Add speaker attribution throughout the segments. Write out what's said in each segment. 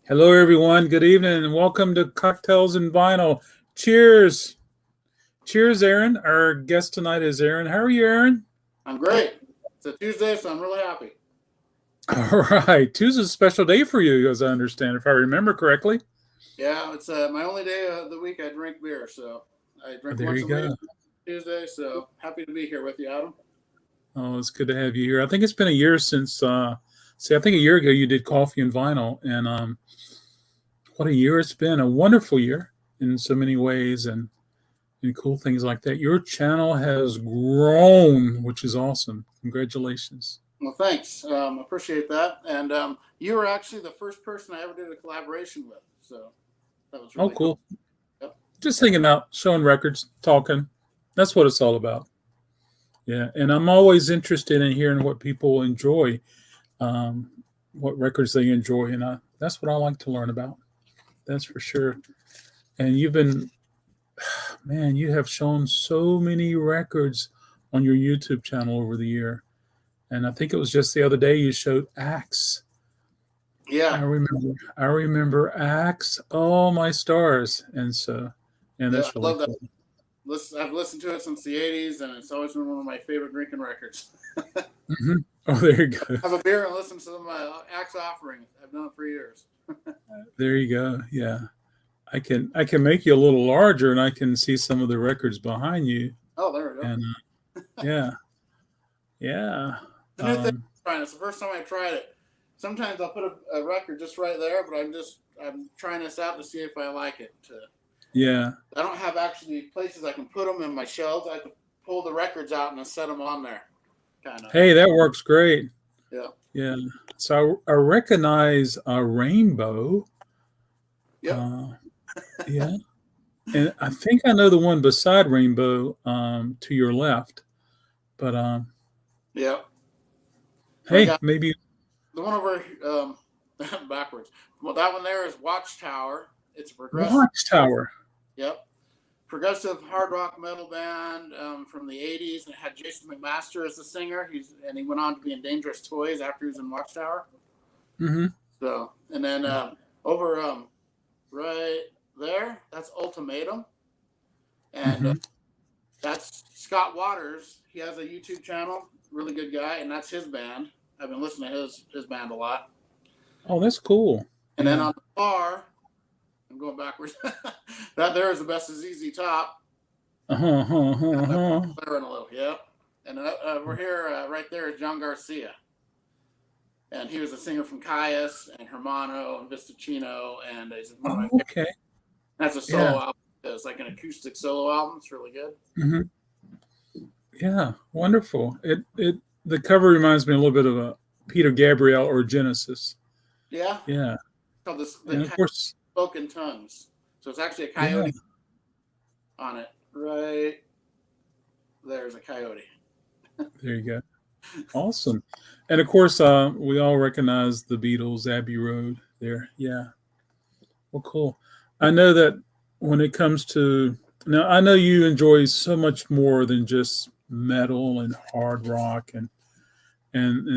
Speaker 1: Hello, everyone. Good evening, and welcome to Cocktails and Vinyl. Cheers. Cheers, Aaron. Our guest tonight is Aaron. How are you, Aaron?
Speaker 2: I'm great. It's a Tuesday, so I'm really happy.
Speaker 1: All right. Tuesday's a special day for you, as I understand, if I remember correctly.
Speaker 2: Yeah, it's my only day of the week I drink beer, so I drink
Speaker 1: There
Speaker 2: once
Speaker 1: you
Speaker 2: a
Speaker 1: go.
Speaker 2: week Tuesday, so happy to be here with you, Adam.
Speaker 1: Oh, it's good to have you here. I think it's been a year since, I think a year ago you did Coffee and Vinyl, and what a year it's been. A wonderful year in so many ways, and cool things like that. Your channel has grown, which is awesome. Congratulations.
Speaker 2: Well, thanks. Appreciate that. And you were actually the first person I ever did a collaboration with, so that was
Speaker 1: Oh,
Speaker 2: really cool.
Speaker 1: cool.
Speaker 2: Yep.
Speaker 1: Just hanging out, showing records, talking. That's what it's all about. Yeah, and I'm always interested in hearing what people enjoy, what records they enjoy, and that's what I like to learn about. That's for sure. And you've been, man, you have shown so many records on your YouTube channel over the year. And I think it was just the other day you showed Axe.
Speaker 2: Yeah.
Speaker 1: I remember Axe. Oh my stars! And so, and that's
Speaker 2: I
Speaker 1: really
Speaker 2: love
Speaker 1: cool.
Speaker 2: that. I've listened to it since the '80s, and it's always been one of my favorite drinking records.
Speaker 1: Mm-hmm. Oh, there you go.
Speaker 2: Have a beer and listen to some of my Axe offerings. I've done it for years.
Speaker 1: There you go. Yeah. I can make you a little larger, and I can see some of the records behind you.
Speaker 2: Oh, there we go.
Speaker 1: And yeah, yeah.
Speaker 2: The new thing I'm trying. It's the first time I tried it. Sometimes I'll put a record just right there, but I'm trying this out to see if I like it.
Speaker 1: Yeah.
Speaker 2: I don't have actually places I can put them in my shelves. I can pull the records out and set them on there. Kind of.
Speaker 1: Hey, that works great.
Speaker 2: Yeah.
Speaker 1: Yeah. So I recognize a rainbow.
Speaker 2: Yeah.
Speaker 1: Yeah. And I think I know the one beside Rainbow, to your left. But
Speaker 2: yeah.
Speaker 1: hey, maybe
Speaker 2: the one over backwards. Well, that one there is Watchtower. It's a progressive.
Speaker 1: Watchtower.
Speaker 2: Yep. Progressive hard rock metal band from the '80s, and it had Jason McMaster as the singer. He went on to be in Dangerous Toys after he was in Watchtower.
Speaker 1: Mm-hmm.
Speaker 2: So, and then over right there, that's Ultimatum, and that's Scott Waters. He has a YouTube channel, really good guy, and that's his band. I've been listening to his band a lot.
Speaker 1: Oh, that's cool.
Speaker 2: And then on the far, I'm going backwards. That there is the best of ZZ Top.
Speaker 1: Uh-huh.
Speaker 2: Clearing a little, yeah. And over here, right there is John Garcia. And he was a singer from Caius and Hermano and Vistacino, and he's one of my favorites.
Speaker 1: Okay.
Speaker 2: That's a solo album. It's like an acoustic solo album. It's really good.
Speaker 1: Mm-hmm. Yeah, wonderful. The cover reminds me a little bit of a Peter Gabriel or Genesis.
Speaker 2: Yeah.
Speaker 1: Yeah.
Speaker 2: Called
Speaker 1: and of course,
Speaker 2: Spoken Tongues. So it's actually a coyote on it. Right there's a coyote.
Speaker 1: There you go. Awesome. And of course, we all recognize the Beatles, Abbey Road there. Yeah. Well, cool. I know that when it comes to now, I know you enjoy so much more than just metal and hard rock, and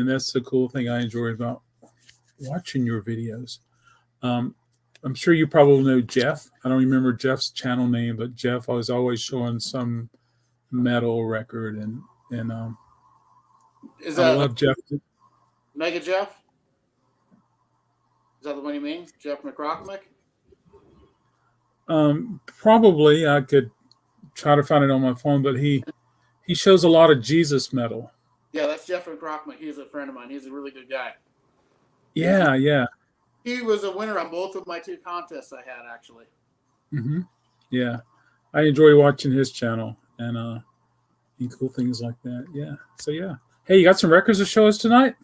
Speaker 1: that's the cool thing I enjoy about watching your videos. I'm sure you probably know Jeff. I don't remember Jeff's channel name, but Jeff was always showing some metal record, and
Speaker 2: is that
Speaker 1: I love Jeff.
Speaker 2: Mega Jeff? Is that the one you mean? Jeff McRockmick?
Speaker 1: Probably I could try to find it on my phone, but he shows a lot of Jesus metal.
Speaker 2: Yeah, that's Jeff McRockmick. He's a friend of mine. He's a really good guy.
Speaker 1: Yeah, yeah.
Speaker 2: He was a winner on both of my two contests I had, actually.
Speaker 1: Mm-hmm. Yeah, I enjoy watching his channel and cool things like that. Yeah. So yeah. Hey, you got some records to show us tonight?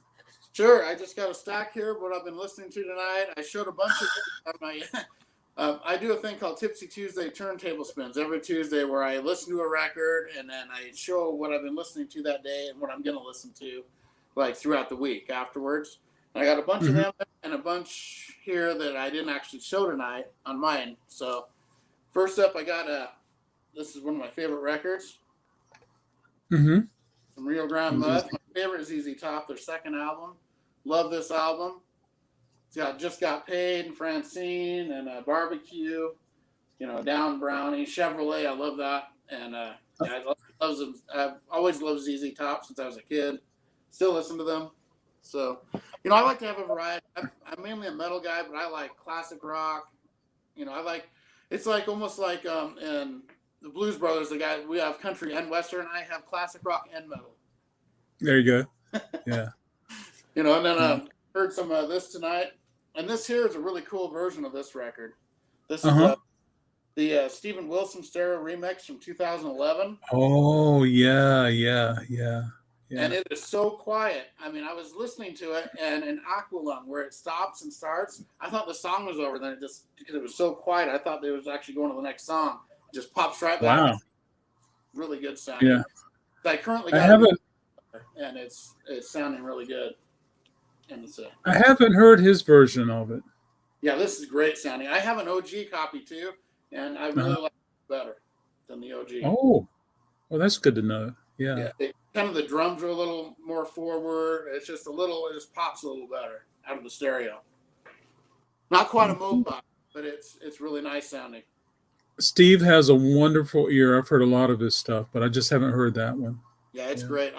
Speaker 2: Sure. I just got a stack here. What I've been listening to tonight. I showed a bunch of my. I do a thing called Tipsy Tuesday turntable spins every Tuesday, where I listen to a record and then I show what I've been listening to that day and what I'm going to listen to, like throughout the week afterwards. And I got a bunch of them and a bunch here that I didn't actually show tonight on mine. So first up, I got this is one of my favorite records.
Speaker 1: Mm-hmm.
Speaker 2: From Rio Grande Mud. My favorite is ZZ Top, their second album. Love this album. It's got Just Got Paid and Francine and Barbecue. Down Brownie, Chevrolet. I love that. And yeah, I've always loved ZZ Top since I was a kid. Still listen to them. So, I like to have a variety. I'm mainly a metal guy, but I like classic rock. It's like almost like in the Blues Brothers, we have country and western. I have classic rock and metal.
Speaker 1: There you go. Yeah.
Speaker 2: And then heard some of this tonight, and this here is a really cool version of this record. This is the Steven Wilson stereo remix from 2011.
Speaker 1: Oh yeah.
Speaker 2: And it is so quiet. I mean, I was listening to it, and in Aqualung, where it stops and starts, I thought the song was over. Then because it was so quiet, I thought they was actually going to the next song. It just pops right back.
Speaker 1: Wow.
Speaker 2: Really good sound.
Speaker 1: Yeah.
Speaker 2: I currently
Speaker 1: I
Speaker 2: got
Speaker 1: haven't.
Speaker 2: And it's sounding really good. And it's
Speaker 1: I haven't heard his version of it.
Speaker 2: Yeah, this is great sounding. I have an OG copy too, and I really like it better than the OG.
Speaker 1: Oh, well, that's good to know. Yeah.
Speaker 2: Kind of the drums are a little more forward. It just pops a little better out of the stereo. Not quite a Mofo, but it's really nice sounding.
Speaker 1: Steve has a wonderful ear. I've heard a lot of his stuff, but I just haven't heard that one.
Speaker 2: Yeah, it's great.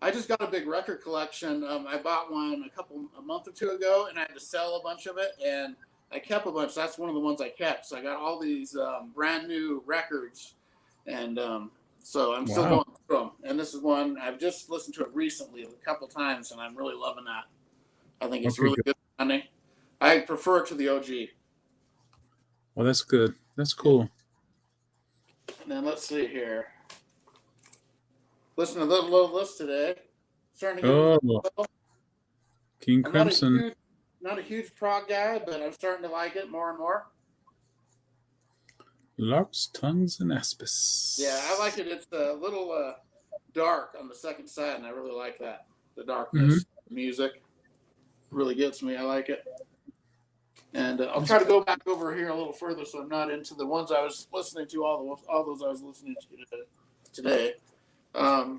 Speaker 2: I just got a big record collection. I bought one a month or two ago, and I had to sell a bunch of it, and I kept a bunch. That's one of the ones I kept. So I got all these brand new records, and so I'm still going through them. And this is one I've just listened to it recently a couple times, and I'm really loving that. I think it's really good sounding. I prefer it to the OG.
Speaker 1: Well, that's good. That's cool.
Speaker 2: And then let's see here. Listen to a little of this today. Starting to get
Speaker 1: King Crimson.
Speaker 2: Not a huge prog guy, but I'm starting to like it more and more.
Speaker 1: Larks, Tongues, and Aspis.
Speaker 2: Yeah, I like it. It's a little dark on the second side, and I really like that. The darkness music really gets me. I like it. And I'll try to go back over here a little further so I'm not into the ones I was listening to, all those I was listening to today. I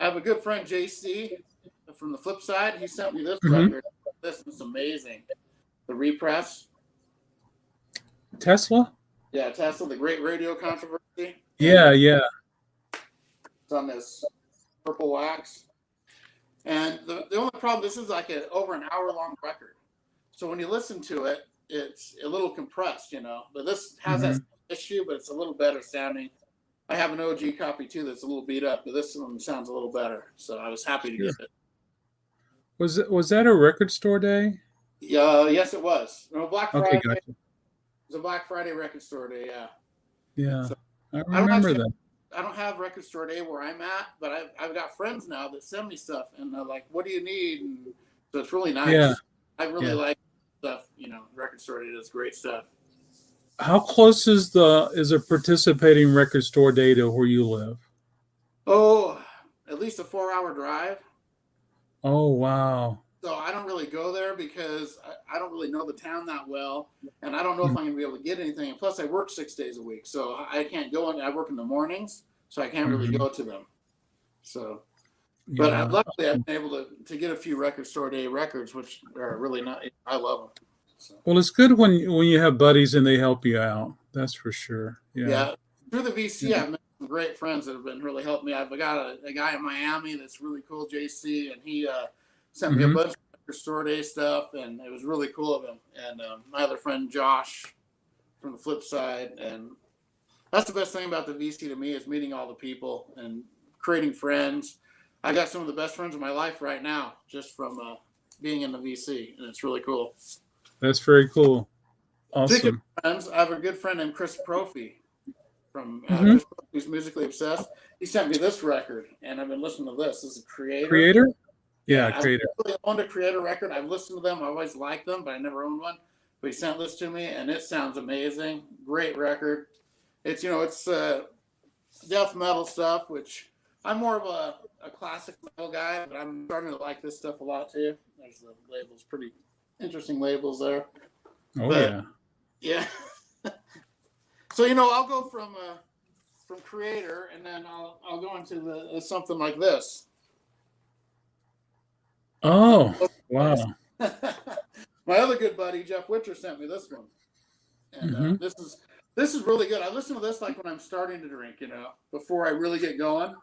Speaker 2: have a good friend, JC, from the flip side. He sent me this record. This is amazing. The Repress.
Speaker 1: Tesla?
Speaker 2: Yeah, Tesla, the Great Radio Controversy.
Speaker 1: Yeah.
Speaker 2: It's on this purple wax. And the only problem, this is like over an hour-long record. So when you listen to it, it's a little compressed, But this has that issue, but it's a little better sounding. I have an OG copy too that's a little beat up, but this one sounds a little better. So I was happy to get it.
Speaker 1: Was that a record store day?
Speaker 2: Yes, it was. No, Black Friday.
Speaker 1: Okay, gotcha.
Speaker 2: It was a Black Friday record store day. Yeah.
Speaker 1: Yeah,
Speaker 2: So,
Speaker 1: I remember that.
Speaker 2: I don't have record store day where I'm at, but I've got friends now that send me stuff, and they're like, "What do you need?" And so it's really nice.
Speaker 1: Yeah.
Speaker 2: I really like stuff. Record store day does great stuff.
Speaker 1: How close is a participating record store day to where you live?
Speaker 2: Oh, at least a 4-hour drive.
Speaker 1: Oh, wow.
Speaker 2: So I don't really go there because I don't really know the town that well, and I don't know if I'm going to be able to get anything. And plus, I work 6 days a week, so I can't go in. I work in the mornings, so I can't really go to them. So, but luckily, I've been able to get a few record store day records, which are really not. I love them. So.
Speaker 1: Well, it's good when you have buddies and they help you out. That's for sure. Yeah.
Speaker 2: Through the VC, I've met some great friends that have been really helping me. I've got a guy in Miami that's really cool, JC, and he sent me a bunch of record store day stuff, and it was really cool of him. And my other friend Josh from the flip side, and that's the best thing about the VC to me is meeting all the people and creating friends. I got some of the best friends in my life right now just from being in the VC, and it's really cool.
Speaker 1: That's very cool. Awesome.
Speaker 2: Friends, I have a good friend named Chris Prophy from who's musically obsessed. He sent me this record, and I've been listening to this. This is a Creator. Yeah, Creator. I really owned a Creator record. I've listened to them. I always liked them, but I never owned one. But he sent this to me, and it sounds amazing. Great record. It's it's death metal stuff, which I'm more of a classic metal guy, but I'm starting to like this stuff a lot too. There's the labels, pretty interesting labels there.
Speaker 1: Oh, but,
Speaker 2: yeah. So I'll go from Creator, and then I'll go into something like this.
Speaker 1: Oh, wow!
Speaker 2: My other good buddy Jeff Witcher sent me this one, and
Speaker 1: Mm-hmm.
Speaker 2: this is really good. I listen to this like when I'm starting to drink, before I really get going.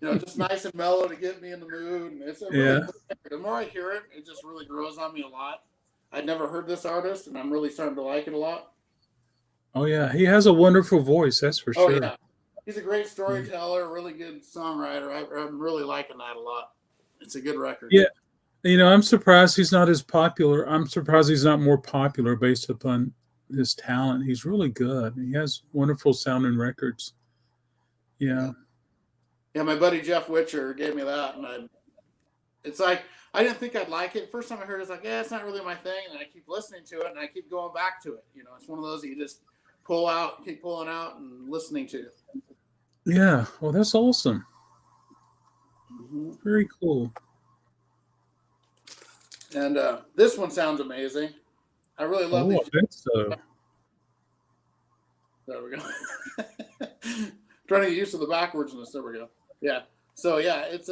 Speaker 2: Just nice and mellow to get me in the mood. And it's a really
Speaker 1: Yeah.
Speaker 2: the more I hear it, it just really grows on me a lot. I'd never heard this artist, and I'm really starting to like it a lot.
Speaker 1: Oh yeah, he has a wonderful voice. That's for
Speaker 2: Oh
Speaker 1: sure.
Speaker 2: yeah, he's a great storyteller, really good songwriter. I'm really liking that a lot. It's a good record.
Speaker 1: Yeah. I'm surprised he's not as popular. I'm surprised he's not more popular based upon his talent. He's really good. He has wonderful sounding records. Yeah.
Speaker 2: Yeah, my buddy Jeff Witcher gave me that, and it's like I didn't think I'd like it. First time I heard it, it's like, yeah, it's not really my thing, and I keep listening to it, and I keep going back to it. It's one of those that you just keep pulling out and listening to.
Speaker 1: Yeah. Well, that's awesome.
Speaker 2: Mm-hmm.
Speaker 1: Very cool.
Speaker 2: And this one sounds amazing. I really love
Speaker 1: I
Speaker 2: these.
Speaker 1: bet so.
Speaker 2: There we go. Trying to get used to the backwardsness. There we go. Yeah. So yeah, it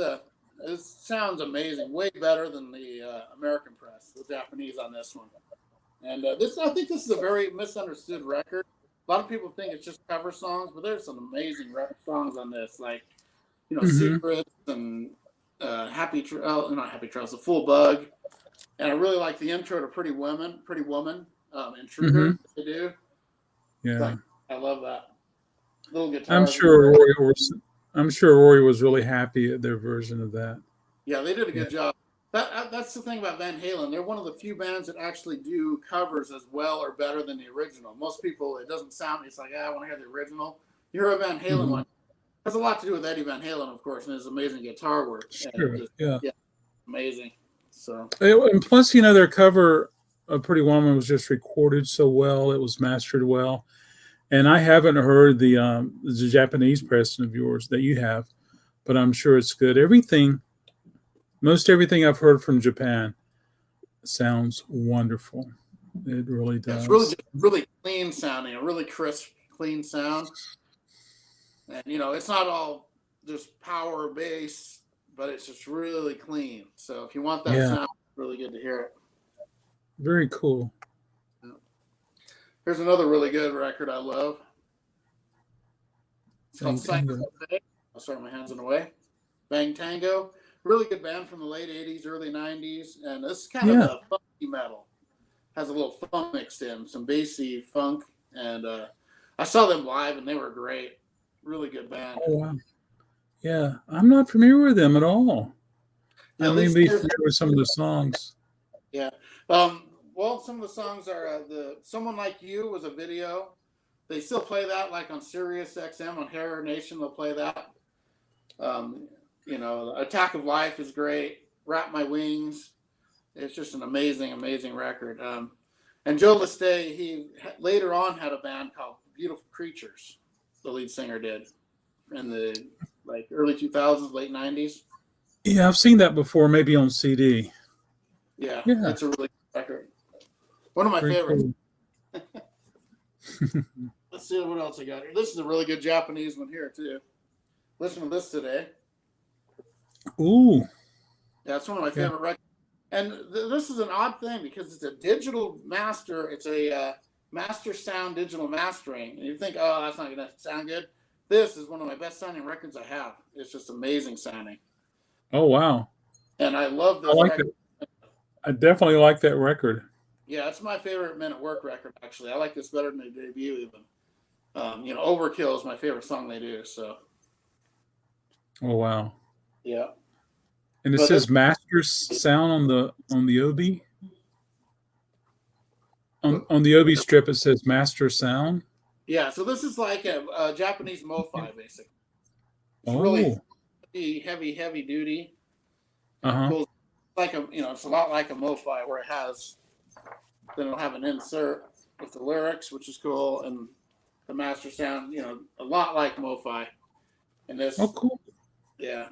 Speaker 2: sounds amazing. Way better than the American press, the Japanese on this one. And I think this is a very misunderstood record. A lot of people think it's just cover songs, but there's some amazing songs on this, like Secrets and not Happy Trails, The Full Bug. And I really like the intro to Pretty Woman, Intruder. They do.
Speaker 1: Yeah.
Speaker 2: I love that. Little guitar.
Speaker 1: I'm sure Rory was really happy at their version of that.
Speaker 2: Yeah, they did a good job. That's the thing about Van Halen. They're one of the few bands that actually do covers as well or better than the original. Most people, it doesn't sound. It's like, I want to hear the original. You hear a Van Halen one. It has a lot to do with Eddie Van Halen, of course, and his amazing guitar work.
Speaker 1: Sure. Yeah,
Speaker 2: amazing. So,
Speaker 1: and plus, their cover of Pretty Woman was just recorded so well. It was mastered well. And I haven't heard the Japanese pressing of yours that you have, but I'm sure it's good. Most everything I've heard from Japan sounds wonderful. It really does.
Speaker 2: It's really clean sounding, a really crisp, clean sound. And it's not all just power bass, but it's just really clean. So if you want that sound, it's really good to hear it.
Speaker 1: Very cool.
Speaker 2: Here's another really good record I love. It's called Tango. I'll start my hands in the way. Fang Tango. Really good band from the late 80s, early 90s. And this is kind of a funky metal. Has a little funk mixed in, some bassy funk. And I saw them live, and they were great. Really good band.
Speaker 1: Oh, wow. Yeah, I'm not familiar with them at all. I may be familiar with some of the songs.
Speaker 2: Yeah. Well, some of the songs are Someone Like You was a video. They still play that, like on Sirius XM, on Hair Nation, they'll play that. Attack of Life is great. Wrap My Wings. It's just an amazing, amazing record. And Joe Liste, he later on had a band called Beautiful Creatures, the lead singer did, in the early 2000s, late 90s.
Speaker 1: Yeah, I've seen that before, maybe on CD.
Speaker 2: Yeah. It's a really good record. One of my favorites. Cool. Let's see what else I got here. This is a really good Japanese one here, too. Listen to this today.
Speaker 1: Ooh.
Speaker 2: Yeah, it's one of my favorite records. And this is an odd thing because it's a digital master. It's a master sound digital mastering. And you think, oh, that's not going to sound good. This is one of my best sounding records I have. It's just amazing sounding.
Speaker 1: Oh, wow.
Speaker 2: And I love this record.
Speaker 1: I definitely like that record.
Speaker 2: Yeah, it's my favorite Men at Work record, actually. I like this better than the debut, even. Overkill is my favorite song they do. So.
Speaker 1: Oh, wow.
Speaker 2: Yeah.
Speaker 1: And it says Master Sound on the Obi. On the Obi strip, it says Master Sound.
Speaker 2: Yeah, so this is like a Japanese mo-fi, basically. It's really heavy duty. It's a lot like a mo-fi where it'll have an insert with the lyrics, which is cool, and the master sound, a lot like mo-fi. And this,
Speaker 1: cool.
Speaker 2: Yeah.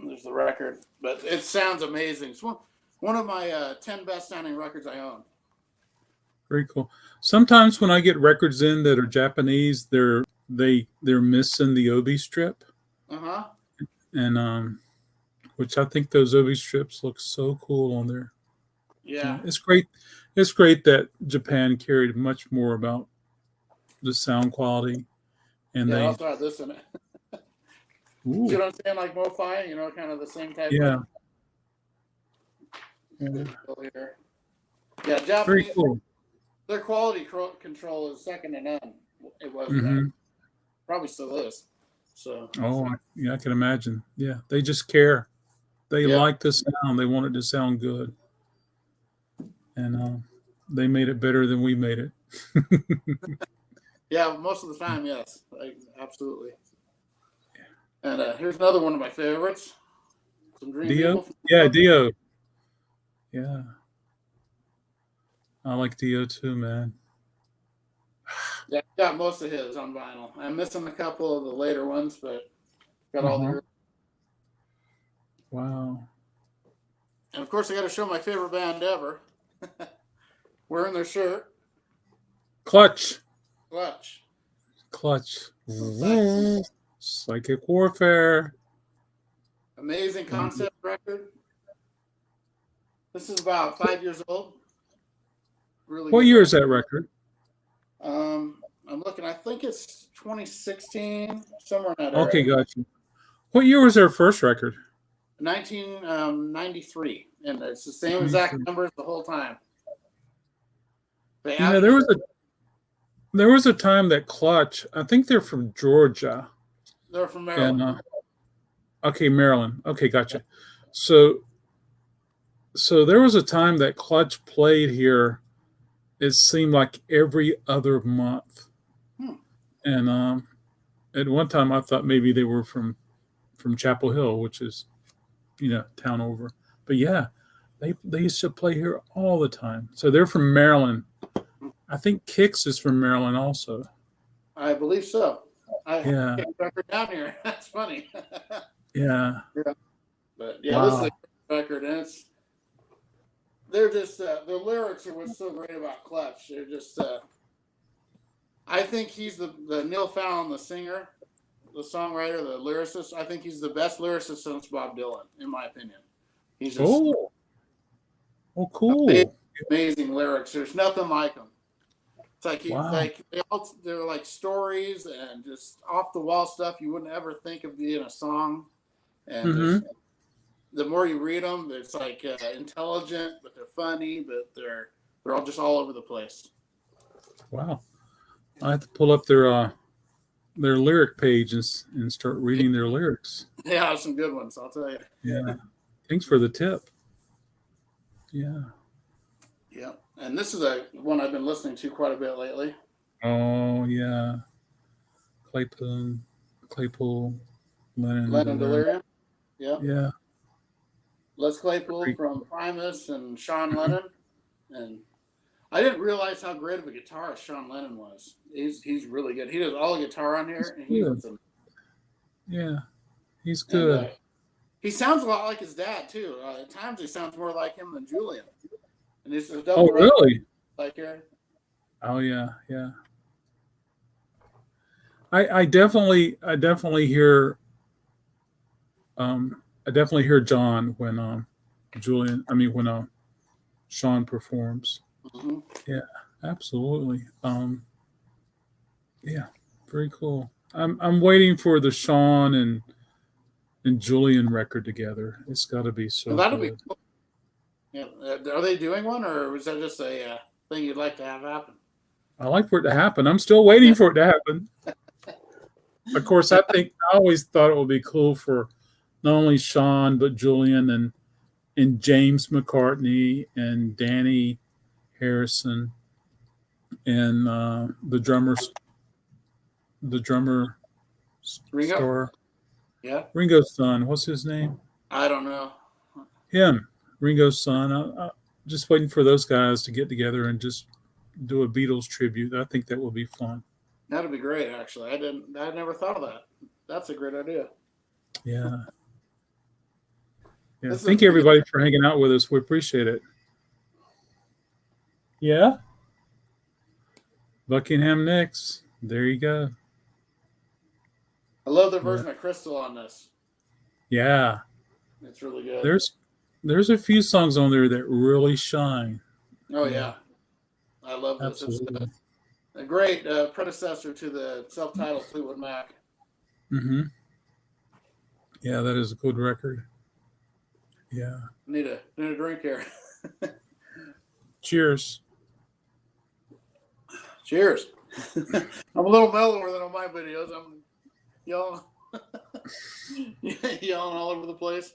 Speaker 2: There's the record, but it sounds amazing. It's one of my 10 best sounding records I own.
Speaker 1: Very cool. Sometimes when I get records in that are Japanese, they're missing the Obi strip.
Speaker 2: Uh-huh.
Speaker 1: And which I think those Obi strips look so cool on there.
Speaker 2: Yeah.
Speaker 1: It's great. It's great that Japan cared much more about the sound quality, and
Speaker 2: Yeah,
Speaker 1: they.
Speaker 2: I'll start this in it. See
Speaker 1: Ooh,
Speaker 2: what I'm saying? Like MoFi, kind of the same type
Speaker 1: yeah,
Speaker 2: of
Speaker 1: yeah,
Speaker 2: here. Yeah,
Speaker 1: very
Speaker 2: Japanese,
Speaker 1: cool.
Speaker 2: their quality control is second to none. It was then.
Speaker 1: Hmm.
Speaker 2: Probably still is. So,
Speaker 1: Oh, yeah, I can imagine. Yeah, they just care. They
Speaker 2: yeah.
Speaker 1: like the sound. They want it to sound good, and they made it better than we made it.
Speaker 2: Yeah, most of the time, yes. Absolutely. And here's another one of my favorites. Some Dream
Speaker 1: Dio,
Speaker 2: Evil.
Speaker 1: yeah, Dio, yeah, I like Dio too, man.
Speaker 2: Yeah, I got most of his on vinyl. I'm missing a couple of the later ones, but got all
Speaker 1: Uh-huh.
Speaker 2: the.
Speaker 1: Wow.
Speaker 2: And of course, I got to show my favorite band ever. Wearing their shirt.
Speaker 1: Clutch,
Speaker 2: Clutch.
Speaker 1: clutch.
Speaker 2: Psychic.
Speaker 1: Psychic warfare.
Speaker 2: Amazing concept record. This is about 5 years old. Really
Speaker 1: What
Speaker 2: good
Speaker 1: year
Speaker 2: record.
Speaker 1: is that record?
Speaker 2: I'm looking. I think it's 2016, somewhere in that
Speaker 1: Okay,
Speaker 2: area.
Speaker 1: gotcha. What year was their first record?
Speaker 2: 1993, and it's the same
Speaker 1: 93.
Speaker 2: exact numbers the whole time. They
Speaker 1: You know,
Speaker 2: added
Speaker 1: there was a time that Clutch. I think they're from Georgia,
Speaker 2: they're from Maryland.
Speaker 1: and okay, Maryland. Okay, gotcha. So there was a time that Clutch played here. It seemed like every other month, and at one time I thought maybe they were from Chapel Hill, which is town over. But yeah, they used to play here all the time. So they're from Maryland. I think Kix is from Maryland also.
Speaker 2: I believe so. I
Speaker 1: Yeah,
Speaker 2: have a record down here. That's funny.
Speaker 1: yeah.
Speaker 2: Yeah. But yeah, this is
Speaker 1: Wow.
Speaker 2: a record, and they're just the lyrics are what's so great about Clutch. They're just I think he's the Neil Fallon, the singer, the songwriter, the lyricist. I think he's the best lyricist since Bob Dylan, in my opinion. He's just
Speaker 1: Cool.
Speaker 2: amazing lyrics. There's nothing like him. It's like
Speaker 1: Wow.
Speaker 2: they're like stories and just off the wall stuff you wouldn't ever think of being a song. And
Speaker 1: Hmm.
Speaker 2: just the more you read them, it's like intelligent, but they're funny, but they're all just all over the place.
Speaker 1: Wow. I have to pull up their lyric page and start reading their lyrics.
Speaker 2: Yeah, some good ones, I'll tell you.
Speaker 1: Yeah. Thanks for the tip. Yeah.
Speaker 2: Yeah, and this is a one I've been listening to quite a bit lately.
Speaker 1: Oh yeah. Claypool, Lennon,
Speaker 2: Lennon Delirium. Yeah.
Speaker 1: Yeah.
Speaker 2: Les Claypool
Speaker 1: Great.
Speaker 2: from Primus and Sean Lennon. And I didn't realize how great of a guitarist Sean Lennon was. He's really good. He does all the guitar on here, and he does them.
Speaker 1: Yeah. He's
Speaker 2: And
Speaker 1: good.
Speaker 2: he sounds a lot like his dad too. At times he sounds more like him than Julian. And it's a
Speaker 1: Oh
Speaker 2: double
Speaker 1: really?
Speaker 2: like here.
Speaker 1: Oh yeah, yeah. I definitely hear I definitely hear John when when Sean performs.
Speaker 2: Mm-hmm.
Speaker 1: Yeah, absolutely. Yeah, very cool. I'm waiting for the Sean and Julian record together. It's got to be so
Speaker 2: And that'll be
Speaker 1: good.
Speaker 2: cool. Yeah. Are they doing one, or was that just a thing you'd like to have happen?
Speaker 1: I like for it to happen. I'm still waiting for it to happen. Of course, I always thought it would be cool for not only Sean but Julian and James McCartney and Danny Harrison and the drummer
Speaker 2: Ringo?
Speaker 1: star
Speaker 2: Yeah.
Speaker 1: Ringo's son. What's his name?
Speaker 2: I don't know.
Speaker 1: Him, Ringo's son. I just waiting for those guys to get together and just do a Beatles tribute. I think that will be fun.
Speaker 2: That'd be great. Actually, I never thought of that. That's a great idea.
Speaker 1: Yeah. Yeah.
Speaker 2: This is
Speaker 1: Thank you everybody for hanging out with us. We appreciate it. Yeah. Buckingham Nicks. There you go.
Speaker 2: I love the version of Crystal on this.
Speaker 1: Yeah.
Speaker 2: It's really good.
Speaker 1: There's a few songs on there that really shine.
Speaker 2: Oh yeah, I love this.
Speaker 1: Absolutely.
Speaker 2: It's a great predecessor to the self-titled Fleetwood Mac.
Speaker 1: Mm-hmm. Yeah, that is a good record. Yeah.
Speaker 2: Need a drink here.
Speaker 1: Cheers.
Speaker 2: Cheers. I'm a little mellower than on my videos. I'm yelling, yelling all over the place.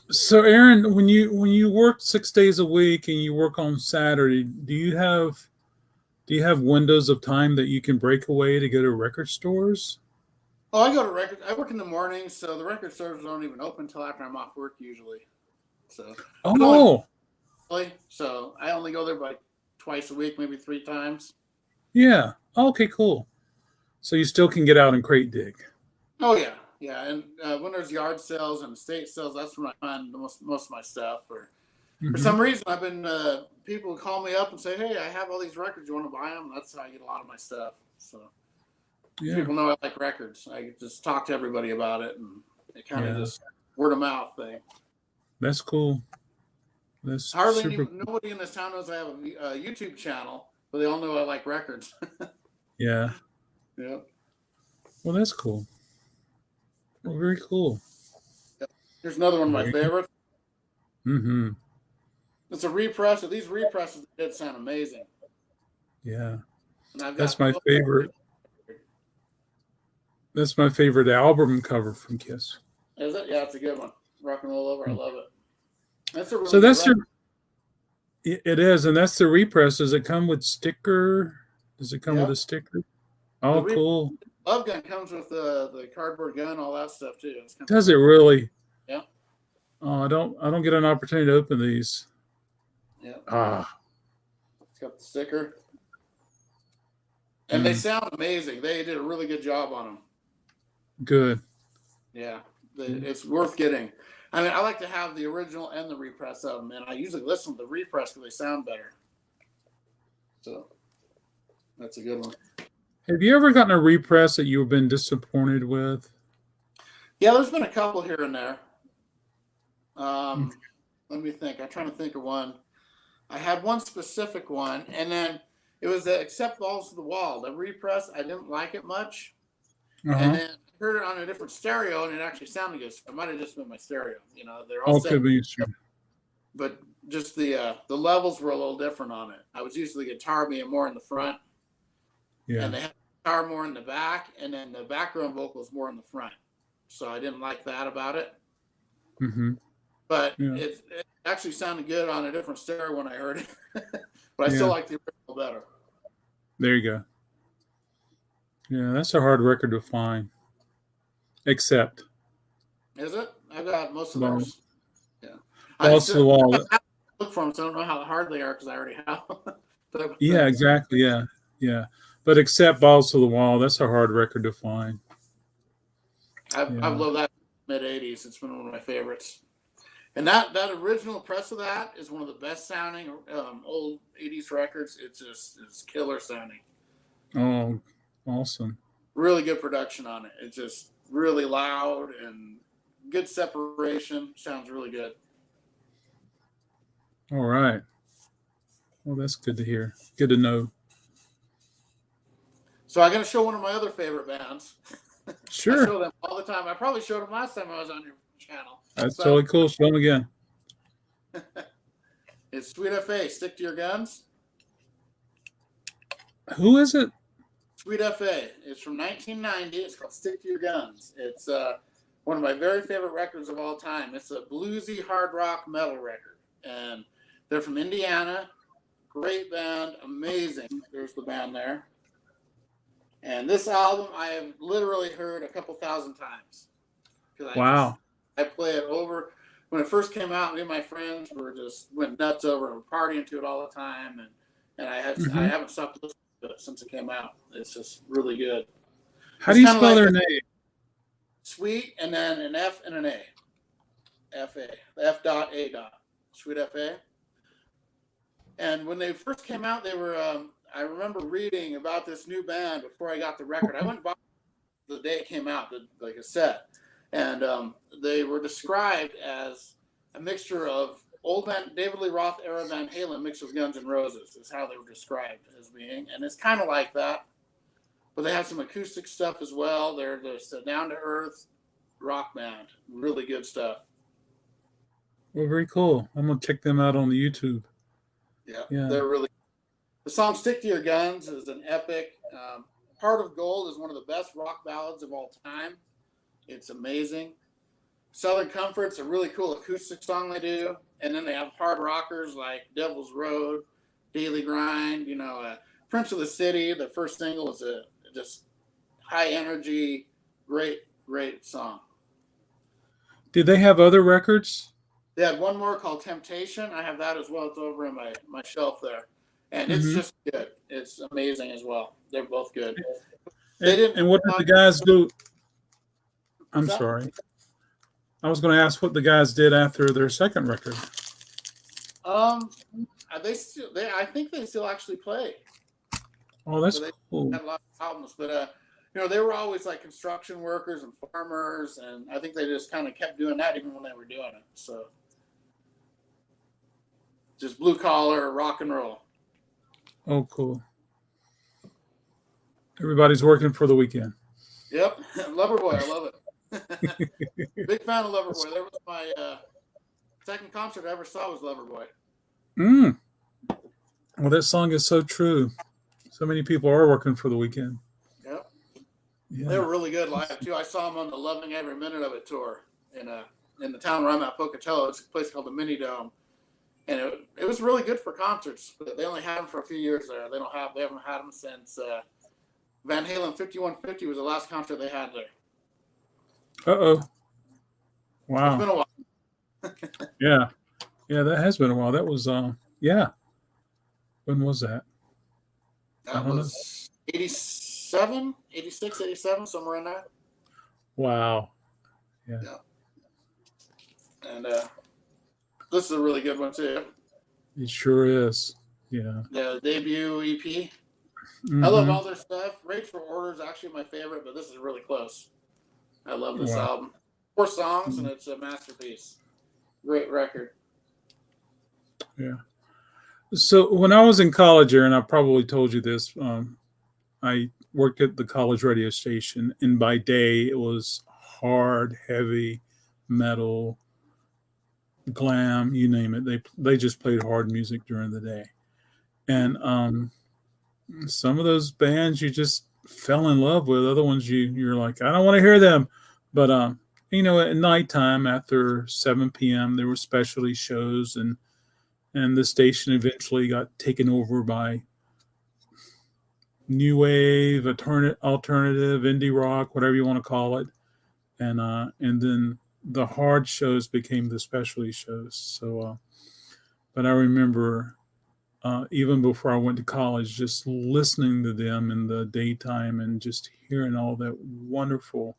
Speaker 1: So, Aaron, when you work 6 days a week and you work on Saturday, do you have windows of time that you can break away to go to record stores?
Speaker 2: Oh, I go to record. I work in the morning, so the record stores don't even open until after I'm off work usually. So
Speaker 1: Oh,
Speaker 2: so I only go there by twice a week, maybe 3 times.
Speaker 1: yeah. Okay, cool. So you still can get out and crate dig.
Speaker 2: Oh yeah, yeah. And when there's yard sales and estate sales, that's when I find most of my stuff. Or for
Speaker 1: Mm-hmm.
Speaker 2: some reason, I've been people call me up and say, "Hey, I have all these records. You want to buy them?" That's how I get a lot of my stuff. So
Speaker 1: Yeah.
Speaker 2: people know I like records. I just talk to everybody about it, and it kind of just word of mouth thing.
Speaker 1: That's cool. That's
Speaker 2: Nobody in this town knows I have a YouTube channel, but they all know I like records.
Speaker 1: Yeah.
Speaker 2: Yeah.
Speaker 1: Well, that's cool. Well, very cool.
Speaker 2: Here's another one of my favorites.
Speaker 1: Mm-hmm.
Speaker 2: It's a repress. These represses did sound amazing.
Speaker 1: Yeah.
Speaker 2: And
Speaker 1: That's my favorite. That's my favorite album cover from Kiss.
Speaker 2: Is it? Yeah, it's a good one. Rock and Roll Over. I love it. That's a really
Speaker 1: So that's
Speaker 2: good
Speaker 1: it is, and that's the repress. Does it come with sticker? Does it come with a sticker? Oh, cool.
Speaker 2: Love Gun comes with the cardboard gun, all that stuff too.
Speaker 1: Does it really?
Speaker 2: Yeah.
Speaker 1: Oh, I don't get an opportunity to open these.
Speaker 2: Yeah.
Speaker 1: Ah.
Speaker 2: It's got the sticker. And they sound amazing. They did a really good job on them.
Speaker 1: Good.
Speaker 2: Yeah. It's worth getting. I mean, I like to have the original and the repress of them, and I usually listen to the repress because they sound better. So that's a good one.
Speaker 1: Have you ever gotten a repress that you've been disappointed with?
Speaker 2: Yeah, there's been a couple here and there. Let me think. I'm trying to think of one. I had one specific one, and then it was the Except Balls to the Wall. The repress, I didn't like it much. And then I heard it on a different stereo, and it actually sounded good. So it might have just been my stereo. You know, they're all set, but just the levels were a little different on it. I was used to the guitar being more in the front, and they had the guitar more in the back, and then the background vocals more in the front. So I didn't like that about it.
Speaker 1: Mm-hmm.
Speaker 2: But it actually sounded good on a different stereo when I heard it. But I still like the original better.
Speaker 1: There you go. Yeah, that's a hard record to find. Except.
Speaker 2: Is it? I got most of those. Yeah.
Speaker 1: Balls to the Wall.
Speaker 2: I look for them, so I don't know how hard they are because I already have them.
Speaker 1: Yeah, exactly. Yeah. But Except Balls to the Wall, that's a hard record to find.
Speaker 2: I've loved that mid-'80s. It's been one of my favorites. And that original press of that is one of the best sounding old 80s records. It's killer sounding.
Speaker 1: Oh, awesome.
Speaker 2: Really good production on it. It's just really loud and good separation. Sounds really good.
Speaker 1: All right. Well, that's good to hear. Good to know.
Speaker 2: So I'm going to show one of my other favorite bands.
Speaker 1: Sure.
Speaker 2: I show them all the time. I probably showed them last time I was on your channel.
Speaker 1: That's totally cool. Show them again.
Speaker 2: It's Sweet FA, Stick to Your Guns.
Speaker 1: Who is it?
Speaker 2: Sweet FA. It's from 1990. It's called Stick to Your Guns. It's one of my very favorite records of all time. It's a bluesy hard rock metal record. And they're from Indiana. Great band. Amazing. There's the band there. And this album I have literally heard a couple thousand times.
Speaker 1: Wow.
Speaker 2: I play it over. When it first came out, me and my friends went nuts over it. We're partying to it all the time. And I haven't stopped listening to it since it came out. It's just really good.
Speaker 1: How do you spell their name?
Speaker 2: Sweet and then an F and an A. F-A. F.A. Sweet F.A. And when they first came out, they were, I remember reading about this new band before I got the record. I went and bought the day it came out, the cassette. and they were described as a mixture of David Lee Roth era Van Halen mixed with Guns N' Roses is how they were described as being, and it's kind of like that. But they have some acoustic stuff as well. They're just a down to earth rock band, really good stuff.
Speaker 1: Well, very cool. I'm gonna check them out on the YouTube.
Speaker 2: Yeah,
Speaker 1: Yeah.
Speaker 2: they're really. The song "Stick to Your Guns" is an epic. "Heart of Gold" is one of the best rock ballads of all time. It's amazing. "Southern Comfort's" a really cool acoustic song they do, and then they have hard rockers like "Devil's Road," "Daily Grind." "Prince of the City." The first single is a just high energy, great song.
Speaker 1: Did they have other records?
Speaker 2: They had one more called "Temptation." I have that as well. It's over in my shelf there, and it's just good. It's amazing as well. They're both good.
Speaker 1: And what did the guys do? I'm sorry. I was going to ask what the guys did after their second record.
Speaker 2: I think they still actually play.
Speaker 1: Oh, that's cool.
Speaker 2: They had a lot of albums, but they were always like construction workers and farmers, and I think they just kind of kept doing that even when they were doing it. So just blue collar rock and roll.
Speaker 1: Oh, cool. Everybody's working for the weekend.
Speaker 2: Yep. Loverboy, I love it. Big fan of Loverboy. That was my second concert I ever saw was Loverboy.
Speaker 1: Well, that song is so true. So many people are working for the weekend.
Speaker 2: Yep.
Speaker 1: Yeah.
Speaker 2: They were really good live too. I saw them on the Loving Every Minute of It tour in the town where I'm at, Pocatello. It's a place called the Mini Dome, and it was really good for concerts. But they only had them for a few years there. They haven't had them since Van Halen 5150 was the last concert they had there.
Speaker 1: Wow.
Speaker 2: It's been a while.
Speaker 1: Yeah, that has been a while. That was yeah. When was that?
Speaker 2: That was 87, 86, 87, somewhere in there.
Speaker 1: Wow. Yeah.
Speaker 2: And this is a really good one too.
Speaker 1: It sure is. Yeah.
Speaker 2: The debut EP. I love all their stuff. Rage for Order is actually my favorite, but this is really close. I love this album. 4 songs, and it's a masterpiece. Great record.
Speaker 1: Yeah. So when I was in college here, and I probably told you this, I worked at the college radio station, and by day it was hard, heavy metal, glam, you name it. They just played hard music during the day, and some of those bands you just fell in love with. Other ones you're like, I don't want to hear them, but at nighttime after 7 p.m. there were specialty shows, and the station eventually got taken over by new wave, alternative, indie rock, whatever you want to call it, and then the hard shows became the specialty shows. So, but I remember even before I went to college, just listening to them in the daytime and just hearing all that wonderful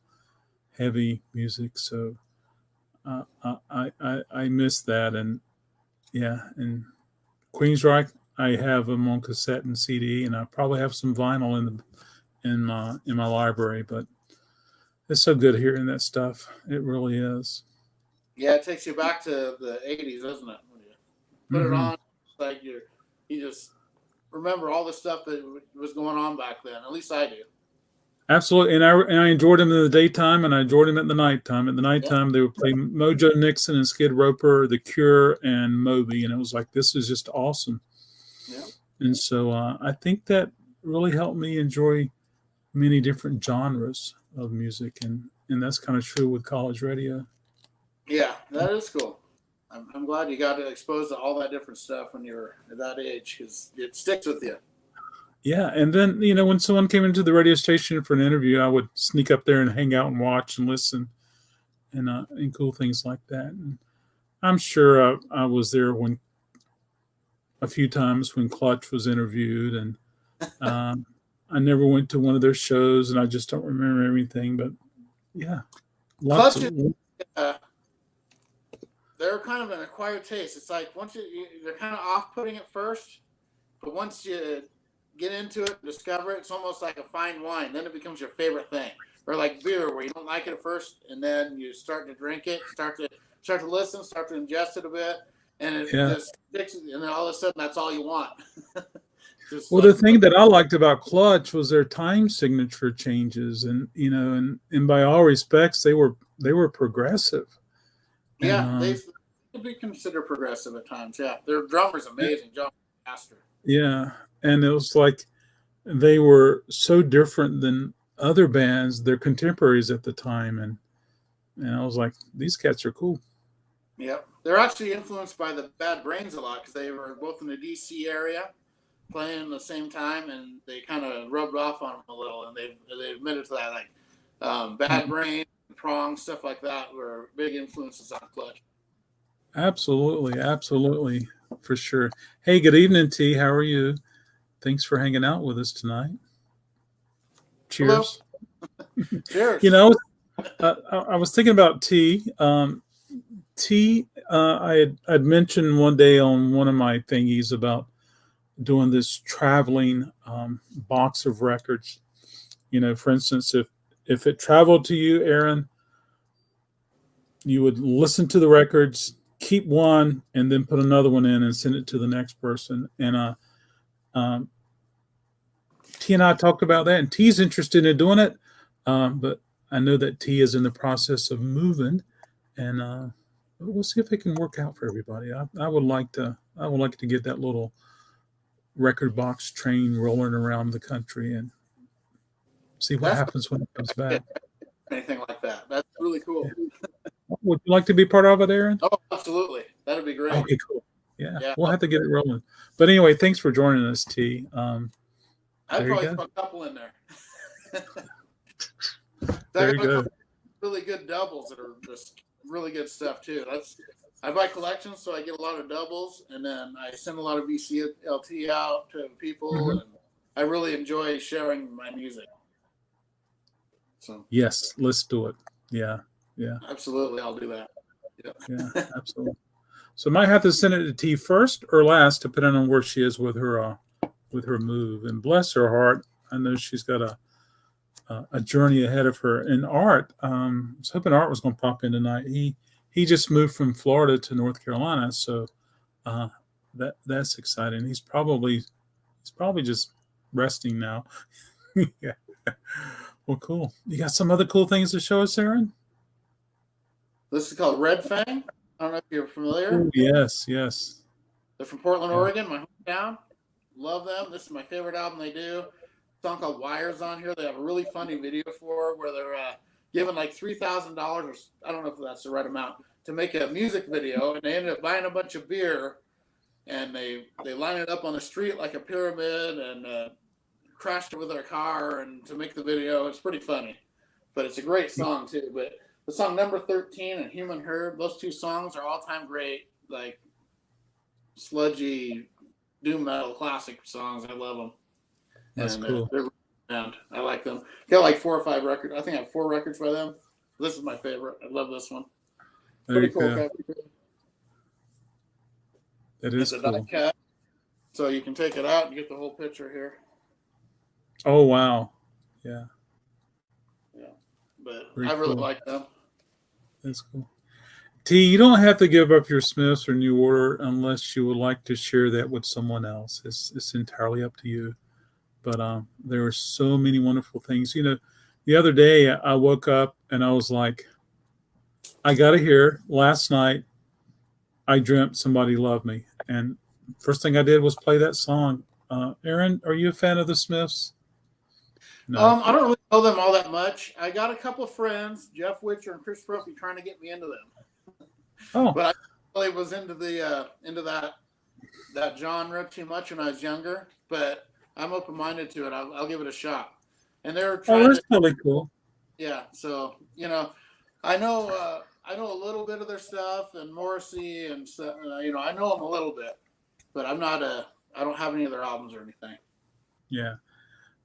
Speaker 1: heavy music. So I miss that, and and Queensryche, I have them on cassette and CD, and I probably have some vinyl in my library. But it's so good hearing that stuff. It really is.
Speaker 2: Yeah, it takes you back to the 80s, doesn't it? When you put it on, it's like you just remember all the stuff that was going on back then. At least I do.
Speaker 1: Absolutely, and I enjoyed them in the daytime, and I enjoyed them at the nighttime. At the nighttime, they would play Mojo Nixon and Skid Roper, The Cure, and Moby, and it was like, this is just awesome.
Speaker 2: Yeah.
Speaker 1: And so I think that really helped me enjoy many different genres of music, and that's kind of true with college radio.
Speaker 2: Yeah, that is cool. I'm glad you got exposed to all that different stuff when you were at that age, because it sticks with you.
Speaker 1: Yeah, and then, when someone came into the radio station for an interview, I would sneak up there and hang out and watch and listen, and cool things like that. And I'm sure I was there a few times when Clutch was interviewed, and I never went to one of their shows, and I just don't remember everything. But yeah,
Speaker 2: Clutch they're kind of an acquired taste. It's like once they're kind of off-putting at first, but once you get into it, discover it, it's almost like a fine wine. Then it becomes your favorite thing. or like beer, where you don't like it at first, and then you start to drink it, start to listen, start to ingest it a bit, and it
Speaker 1: Yeah.
Speaker 2: just sticks, and then all of a sudden that's all you want. Just
Speaker 1: Well,
Speaker 2: like,
Speaker 1: the thing that I liked about Clutch was their time signature changes, and and by all respects, they were progressive, and
Speaker 2: yeah, they could be considered progressive at times. Yeah, their drummer's amazing, John Master.
Speaker 1: yeah, and it was like they were so different than other bands, their contemporaries at the time, and I was like, these cats are cool.
Speaker 2: Yep, they're actually influenced by the Bad Brains a lot because they were both in the DC area playing at the same time, and they kind of rubbed off on them a little, and they admitted to that. Like Bad Brain, Prong, stuff like that were big influences on Clutch.
Speaker 1: Absolutely, absolutely, for sure. Hey, good evening, T. How are you? Thanks for hanging out with us tonight.
Speaker 2: Hello,
Speaker 1: Cheers. You
Speaker 2: cheers.
Speaker 1: know, I was thinking about T. T. I'd mentioned one day on one of my thingies about doing this traveling box of records. For instance, if it traveled to you, Aaron, you would listen to the records, keep one, and then put another one in and send it to the next person. And um, T and I talked about that, and T's interested in doing it, but I know that T is in the process of moving, and we'll see if it can work out for everybody. I would like to. I would like to get that little record box train rolling around the country and see what
Speaker 2: That's
Speaker 1: happens when it comes back.
Speaker 2: anything like that. That's really
Speaker 1: Yeah.
Speaker 2: cool.
Speaker 1: Would you like to be part of it, Aaron?
Speaker 2: Oh, absolutely. That'd be great.
Speaker 1: Okay, cool. Yeah,
Speaker 2: Yeah,
Speaker 1: we'll have to get it rolling. But anyway, thanks for joining us, T.
Speaker 2: I'd
Speaker 1: There you
Speaker 2: probably
Speaker 1: go.
Speaker 2: throw a couple in there.
Speaker 1: There
Speaker 2: I
Speaker 1: you
Speaker 2: got
Speaker 1: go.
Speaker 2: really good doubles that are just really good stuff too. I buy collections, so I get a lot of doubles, and then I send a lot of VCLT out to people,
Speaker 1: Mhm.
Speaker 2: and I really enjoy sharing my music. So
Speaker 1: Yes, let's do it. Yeah, yeah,
Speaker 2: absolutely, I'll do that.
Speaker 1: yeah,
Speaker 2: Yeah.
Speaker 1: absolutely. So I might have to send it to T first or last, depending on where she is with her move. And bless her heart, I know she's got a journey ahead of her. And Art, I was hoping Art was going to pop in tonight. He just moved from Florida to North Carolina, so uh, that's exciting. He's probably just resting now. Yeah. Well, cool. You got some other cool things to show us, Aaron?
Speaker 2: This is called Red Fang. I don't know if you're familiar.
Speaker 1: Oh, yes, yes.
Speaker 2: They're from Portland,
Speaker 1: Yeah.
Speaker 2: Oregon, my hometown. Love them. This is my favorite album they do. A song called Wires on here. They have a really funny video for where they're giving like $3,000, or I don't know if that's the right amount, to make a music video, and they ended up buying a bunch of beer, and they line it up on the street like a pyramid, and crashed it with their car, and to make the video. It's pretty funny, but it's a great song too. But the song Number 13 and Human Herd, those two songs are all time great, like sludgy doom metal classic songs. I love them.
Speaker 1: That's
Speaker 2: And
Speaker 1: cool.
Speaker 2: I like them. Got like 4 or 5 records. I think I have 4 records by them. This is my favorite. I love this one.
Speaker 1: There
Speaker 2: Pretty
Speaker 1: you
Speaker 2: cool
Speaker 1: go.
Speaker 2: cover.
Speaker 1: That
Speaker 2: It's
Speaker 1: is
Speaker 2: a die
Speaker 1: cool.
Speaker 2: cut, so you can take it out and get the whole picture here.
Speaker 1: Oh, wow. Yeah,
Speaker 2: Yeah, but
Speaker 1: very
Speaker 2: I really
Speaker 1: cool.
Speaker 2: like them.
Speaker 1: That's cool. T, you don't have to give up your Smiths or New Order unless you would like to share that with someone else. It's entirely up to you. But there are so many wonderful things. The other day I woke up and I was like, I got to hear. Last night I dreamt somebody loved me, and first thing I did was play that song. Aaron, are you a fan of the Smiths? No.
Speaker 2: I don't really know them all that much. I got a couple of friends, Jeff Witcher and Chris Brophy, trying to get me into them.
Speaker 1: Oh,
Speaker 2: But I really was into into that genre too much when I was younger. But I'm open minded to it. I'll give it a shot. And they're trying
Speaker 1: that's
Speaker 2: to,
Speaker 1: totally cool.
Speaker 2: yeah. So I know a little bit of their stuff and Morrissey and so, I know them a little bit, but I don't have any of their albums or anything.
Speaker 1: Yeah.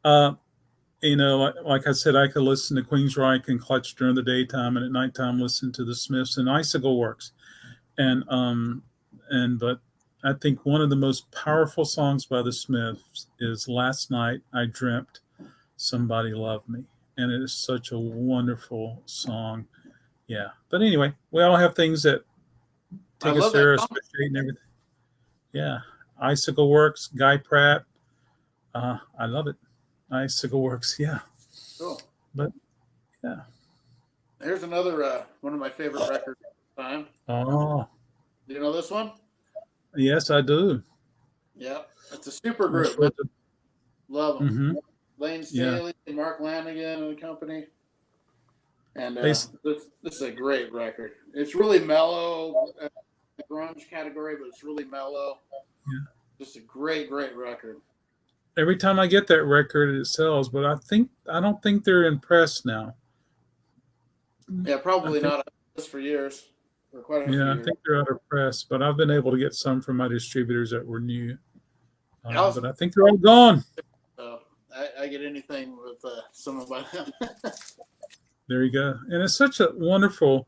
Speaker 1: Like I said, I could listen to Queensryche and Clutch during the daytime, and at nighttime listen to the Smiths and Icicle Works. But I think one of the most powerful songs by the Smiths is "Last Night I Dreamt Somebody Loved Me," and it is such a wonderful song. Yeah. But anyway, we all have things that
Speaker 2: I
Speaker 1: take us
Speaker 2: love that
Speaker 1: there,
Speaker 2: song.
Speaker 1: especially and everything. Yeah. Icicle Works, Guy Pratt. I love it. Icicle Works. Yeah.
Speaker 2: Cool.
Speaker 1: But yeah.
Speaker 2: Here's another one of my favorite records of all time.
Speaker 1: Oh,
Speaker 2: Do you know this one?
Speaker 1: yes, I do.
Speaker 2: Yeah, it's a super
Speaker 1: I'm
Speaker 2: group.
Speaker 1: sure
Speaker 2: Love them.
Speaker 1: mm-hmm.
Speaker 2: Lane
Speaker 1: Yeah.
Speaker 2: Staley, Mark Lanigan, and the company. And
Speaker 1: They,
Speaker 2: this is a great record. It's really mellow, the grunge category, but it's really mellow.
Speaker 1: yeah.
Speaker 2: Just a great, great record.
Speaker 1: Every time I get that record, it sells. But I don't think they're impressed now.
Speaker 2: Yeah,
Speaker 1: I
Speaker 2: probably
Speaker 1: think
Speaker 2: not this for years, for quite a few
Speaker 1: yeah, I
Speaker 2: years.
Speaker 1: think they're out of press. But I've been able to get some from my distributors that were new. But I think they're all gone.
Speaker 2: So I get anything with someone by them.
Speaker 1: There you go. And it's such a wonderful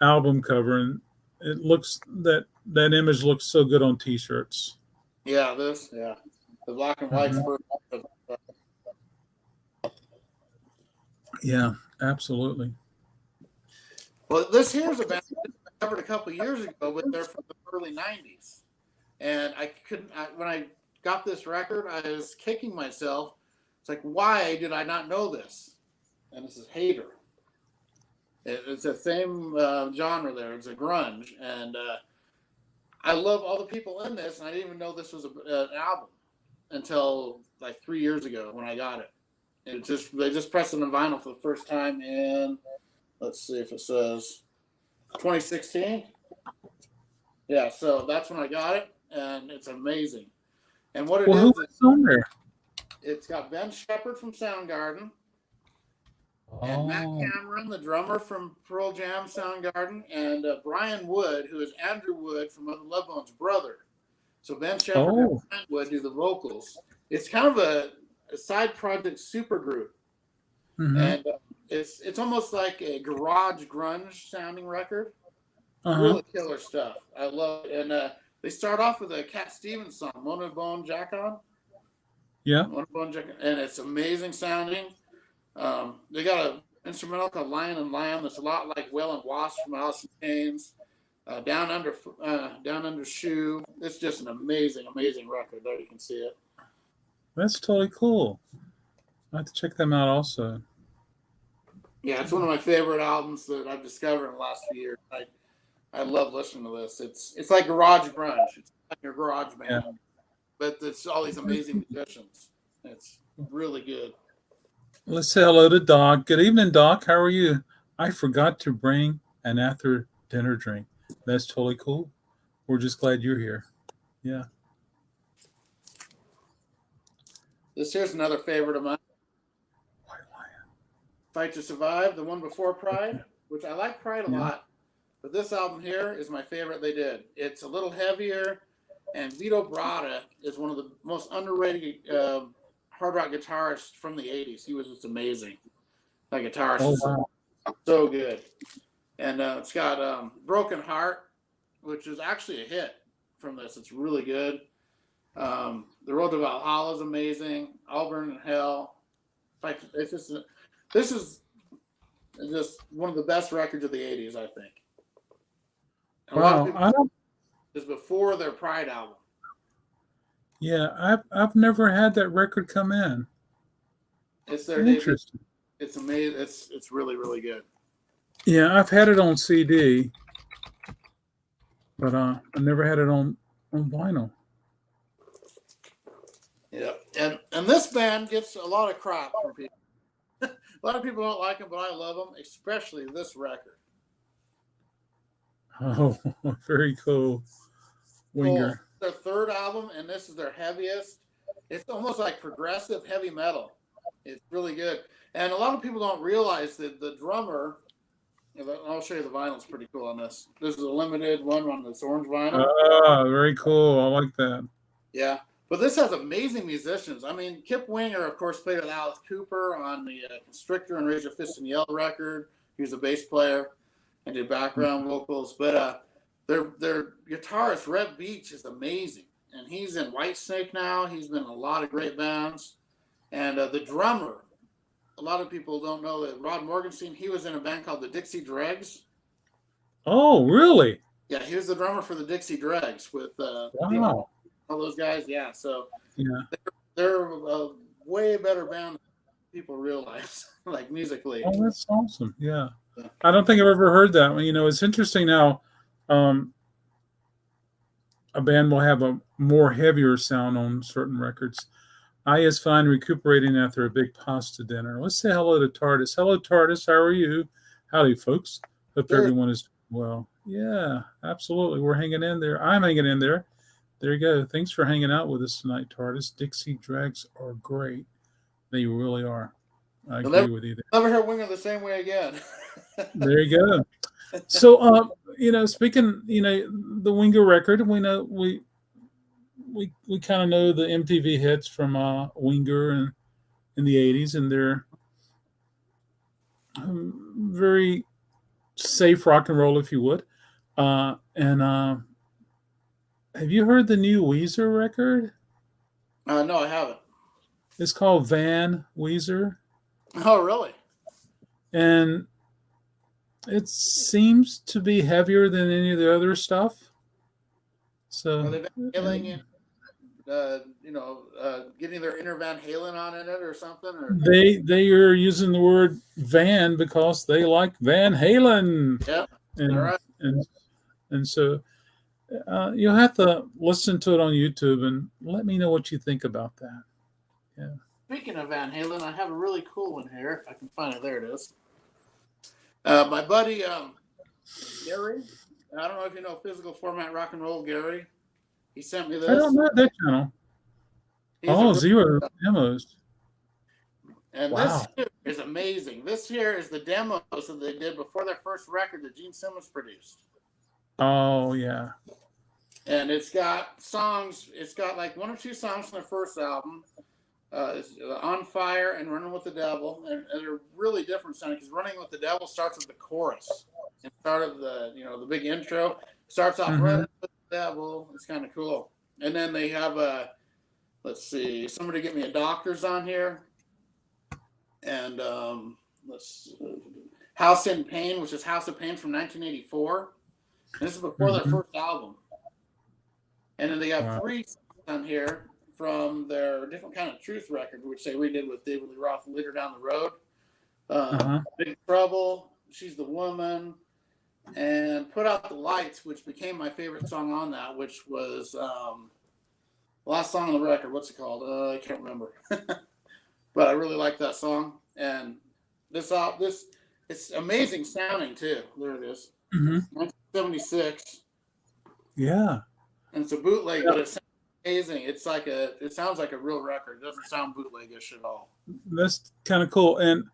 Speaker 1: album cover, and it looks that image looks so good on T-shirts.
Speaker 2: Yeah, the black and white.
Speaker 1: Mhm. Yeah, absolutely.
Speaker 2: Well, this here's a band I covered a couple years ago, but they're from the early '90s, and I couldn't. When I got this record, I was kicking myself. It's like, why did I not know this? And this is Hater. It's the same genre there. It's a grunge, and I love all the people in this, and I didn't even know this was an album until like 3 years ago when I got it. They just pressed it on vinyl for the first time in, let's see if it says 2016. Yeah, so that's when I got it, and it's amazing. And what it
Speaker 1: Well,
Speaker 2: is,
Speaker 1: who is on there?
Speaker 2: it's got Ben Shepherd from Soundgarden, and Matt
Speaker 1: Oh,
Speaker 2: Cameron, the drummer from Pearl Jam, Soundgarden, and Brian Wood, who is Andrew Wood from Other Love Bone's brother. So Ben Shepherd and Brian Wood do the vocals. It's kind of a side project super group, and it's almost like a garage grunge sounding record. Really killer stuff. I love it. And they start off with a Cat Stevens song, Monobone Jack On.
Speaker 1: Yeah.
Speaker 2: Monobone Jack On, and it's amazing sounding. They got an instrumental called Lion and Lamb that's a lot like Well and Wasp from Allison Chains. Down Under Shoe. It's just an amazing, amazing record. There you can see it.
Speaker 1: That's totally cool. I have to check them out also.
Speaker 2: Yeah, it's one of my favorite albums that I've discovered in the last few years. I love listening to this. It's like garage grunge. It's like your garage band, but it's all these amazing musicians. It's really good.
Speaker 1: Let's say hello to Doc. Good evening, Doc. How are you? I forgot to bring an after dinner drink. That's totally cool. We're just glad you're here. Yeah.
Speaker 2: This here's another favorite of mine.
Speaker 1: White Lion.
Speaker 2: Fight to Survive, the one before Pride, which I like Pride a lot. But this album here is my favorite they did. It's a little heavier, and Vito Bratta is one of the most underrated hard rock guitarists from the 80s. He was just amazing. That guitarist is so good. And it's got Broken Heart, which is actually a hit from this. It's really good. The World of Valhalla is amazing. All Burn in Hell. This is just one of the best records of the 80s, I think.
Speaker 1: Wow, I don't.
Speaker 2: It's before their Pride album.
Speaker 1: Yeah, I've never had that record come in.
Speaker 2: It's their
Speaker 1: Interesting.
Speaker 2: It's amazing. It's really, really good.
Speaker 1: Yeah, I've had it on CD, but I never had it on vinyl.
Speaker 2: Yeah, and this band gets a lot of crap from people. A lot of people don't like them, but I love them, especially this record.
Speaker 1: Oh, very cool. Winger.
Speaker 2: Their third album, and this is their heaviest. It's almost like progressive heavy metal. It's really good. And a lot of people don't realize that the drummer, I'll show you the vinyl, it's pretty cool on this. This is a limited one on this orange vinyl.
Speaker 1: Ah, very cool. I like that.
Speaker 2: Yeah. But this has amazing musicians. I mean, Kip Winger, of course, played with Alice Cooper on the Constrictor and Raise Your Fist and Yell record. He was a bass player and did background vocals. But their guitarist, Reb Beach, is amazing. And he's in Whitesnake now. He's been in a lot of great bands. And the drummer, a lot of people don't know that Rod Morgenstein, he was in a band called the Dixie Dregs.
Speaker 1: Oh, really?
Speaker 2: Yeah, he was the drummer for the Dixie Dregs with
Speaker 1: Wow.
Speaker 2: all those guys. Yeah, so
Speaker 1: Yeah.
Speaker 2: they're a way better band than people realize, like musically.
Speaker 1: Oh, that's awesome. Yeah.
Speaker 2: Yeah.
Speaker 1: I don't think I've ever heard that. You know, it's interesting how um, a band will have a more heavier sound on certain records. I is fine recuperating after a big pasta dinner. Let's say hello to TARDIS. Hello, TARDIS. How are you? Howdy, folks. Hope
Speaker 2: Sure.
Speaker 1: everyone is well. Yeah, absolutely. We're hanging in there. I'm hanging in there. There you go. Thanks for hanging out with us tonight, TARDIS. Dixie Dregs are great. They really are. I
Speaker 2: You'll
Speaker 1: agree with you there.
Speaker 2: never hear Winger the same way again.
Speaker 1: There you go. So, you know, speaking, you know, the Winger record, we know we kind of know the MTV hits from Winger and in the '80s, and they're very safe rock and roll, if you would. And have you heard the new Weezer record?
Speaker 2: No, I haven't.
Speaker 1: It's called Van Weezer,
Speaker 2: Oh, really?
Speaker 1: and it seems to be heavier than any of the other stuff. So
Speaker 2: Are they Van Halen, getting their inner Van Halen on in it or something? Or
Speaker 1: they are using the word van because they like Van Halen,
Speaker 2: yeah,
Speaker 1: and
Speaker 2: all right.
Speaker 1: and so you'll have to listen to it on YouTube and let me know what you think about that. Yeah.
Speaker 2: Speaking of Van Halen, I have a really cool one here. If I can find it, there it is. My buddy Gary. I don't know if you know Physical Format Rock and Roll Gary. He sent me this.
Speaker 1: I don't know that channel.
Speaker 2: He's
Speaker 1: Zero demos.
Speaker 2: And
Speaker 1: Wow.
Speaker 2: this here is amazing. This here is the demos that they did before their first record that Gene Simmons produced.
Speaker 1: Oh yeah.
Speaker 2: And it's got songs. It's got like one or two songs from their first album. It's On Fire and Running with the Devil. And they're really different sounding because Running with the Devil starts with the chorus. And start of the big intro. Starts off Running with the Devil. It's kind of cool. And then they have let's see, Somebody Get Me a Doctor's on here. And House in Pain, which is House of Pain from 1984. And this is before their first album. And then they have three songs on here from their Different Kind of Truth record, which they redid with David Lee Roth later down the road. Big Trouble, She's the Woman, and Put Out the Lights, which became my favorite song on that, which was the last song on the record. What's it called? I can't remember. But I really like that song. And this it's amazing sounding too. There it is. 1976.
Speaker 1: Yeah.
Speaker 2: And it's a bootleg, but it sounds amazing. It sounds like a real record. It doesn't sound bootlegish at all.
Speaker 1: That's kind of cool. And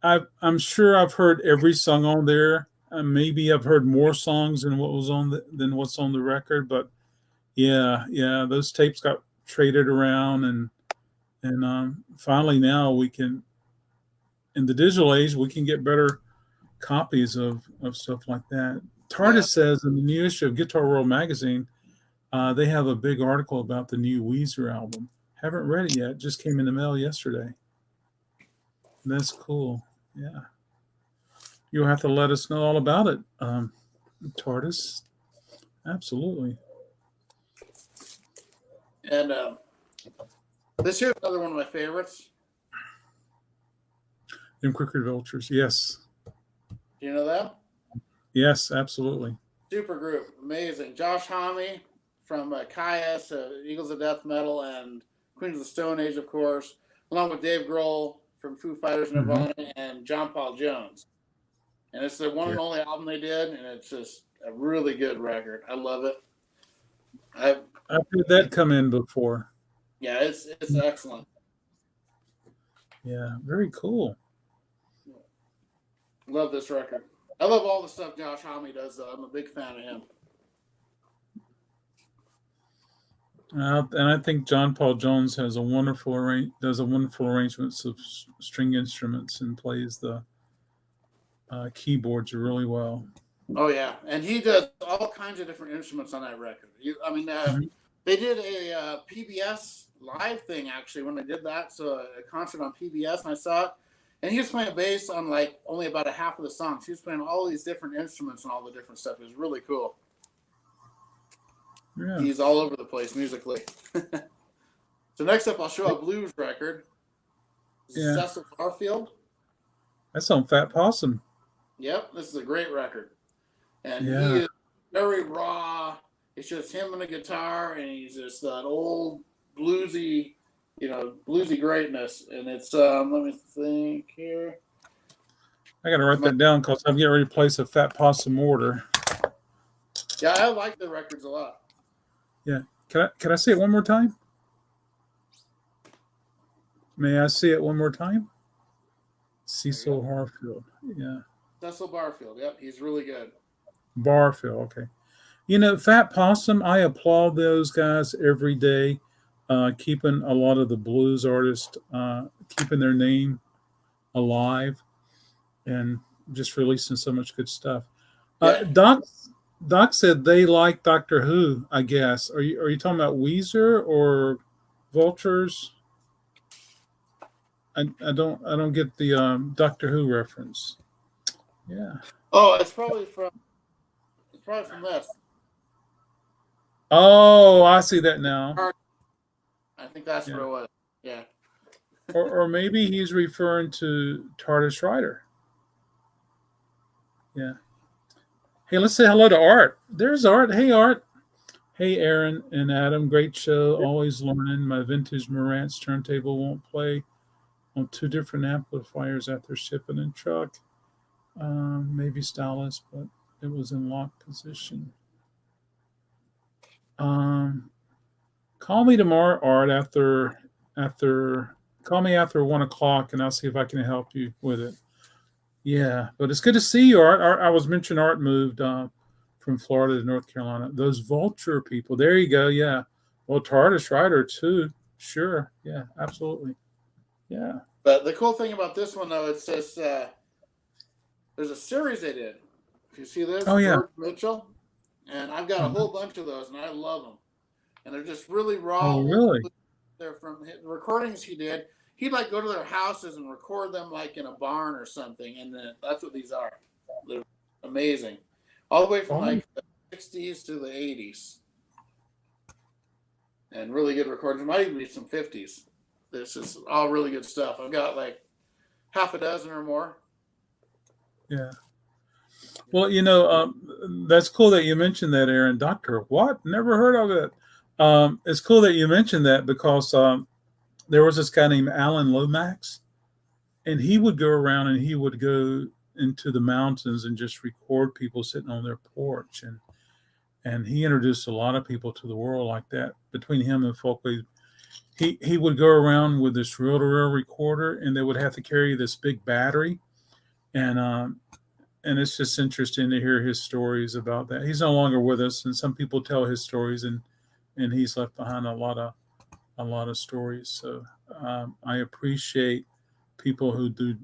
Speaker 1: I'm sure I've heard every song on there. Maybe I've heard more songs than what's on the record. But yeah, those tapes got traded around, and finally now we can, in the digital age, we can get better copies of stuff like that. TARDIS says in the new issue of Guitar World magazine, they have a big article about the new Weezer album. Haven't read it yet. Just came in the mail yesterday. That's cool. Yeah. You'll have to let us know all about it, TARDIS. Absolutely.
Speaker 2: And this here's another one of my favorites.
Speaker 1: Them Crooked Vultures. Yes.
Speaker 2: Do you know that?
Speaker 1: Yes, absolutely.
Speaker 2: Super group. Amazing. Josh Homme from Caius, Eagles of Death Metal, and Queens of the Stone Age, of course, along with Dave Grohl from Foo Fighters, Nirvana, and John Paul Jones. And it's the one and only album they did, and it's just a really good record. I love it.
Speaker 1: I've heard that come in before.
Speaker 2: Yeah, it's excellent.
Speaker 1: Yeah, very cool.
Speaker 2: Love this record. I love all the stuff Josh Homme does, though. I'm a big fan of him.
Speaker 1: And I think John Paul Jones does a wonderful arrangements of string instruments and plays the keyboards really well.
Speaker 2: Oh yeah, and he does all kinds of different instruments on that record. They did a PBS live thing actually when they did that, so a concert on PBS, and I saw it. And he was playing bass on like only about a half of the songs. He was playing all these different instruments and all the different stuff. It was really cool.
Speaker 1: Yeah.
Speaker 2: He's all over the place musically. So next up, I'll show a blues record.
Speaker 1: Yeah.
Speaker 2: Cecil Barfield.
Speaker 1: That's on Fat Possum.
Speaker 2: Yep, this is a great record. And
Speaker 1: Yeah.
Speaker 2: he is very raw. It's just him and a guitar, and he's just that old bluesy, bluesy greatness. And it's let me think here.
Speaker 1: I got to write that down because I'm getting ready to place a Fat Possum order.
Speaker 2: Yeah, I like the records a lot.
Speaker 1: Yeah. Can I say it one more time? May I see it one more time? Cecil Barfield. Yeah.
Speaker 2: Cecil Barfield. Yep, he's really good.
Speaker 1: Barfield. Okay. Fat Possum, I applaud those guys every day, keeping a lot of the blues artists, keeping their name alive and just releasing so much good stuff.
Speaker 2: Yeah.
Speaker 1: Doc said they like Doctor Who, I guess. Are you talking about Weezer or Vultures? I don't get the Doctor Who reference. Yeah.
Speaker 2: Oh, it's probably from this.
Speaker 1: Oh, I see that now.
Speaker 2: I think that's what it was. Yeah.
Speaker 1: or maybe he's referring to TARDIS Rider. Yeah. Hey, let's say hello to Art. There's Art. Hey, Art. Hey, Aaron and Adam. Great show. Always learning. My vintage Marantz turntable won't play on 2 different amplifiers after shipping in truck. Maybe stylus, but it was in lock position. Call me tomorrow, Art, call me after 1:00 and I'll see if I can help you with it. Yeah, but it's good to see you, Art. I was mentioning Art moved from Florida to North Carolina. Those Vulture people. There you go. Yeah. Well, TARDIS Rider too. Sure. Yeah, absolutely. Yeah.
Speaker 2: But the cool thing about this one, though, it's just there's a series they did. If you see this,
Speaker 1: Oh, yeah.
Speaker 2: George Mitchell, and I've got a whole bunch of those, and I love them. And they're just really raw.
Speaker 1: Oh, really?
Speaker 2: They're from recordings he did. He'd like go to their houses and record them like in a barn or something, and then that's what these are. They're amazing, all the way from like the 60s to the 80s, and really good recordings. Might even be some 50s. This is all really good stuff. I've got like half a dozen or more.
Speaker 1: Yeah. Well, that's cool that you mentioned that, Aaron. Doctor, what? Never heard of it. It's cool that you mentioned that because there was this guy named Alan Lomax, and he would go around and he would go into the mountains and just record people sitting on their porch. And he introduced a lot of people to the world like that. Between him and Folkley, he would go around with this reel-to-reel recorder, and they would have to carry this big battery. And it's just interesting to hear his stories about that. He's no longer with us, and some people tell his stories, and he's left behind a lot of stories. So I appreciate people who do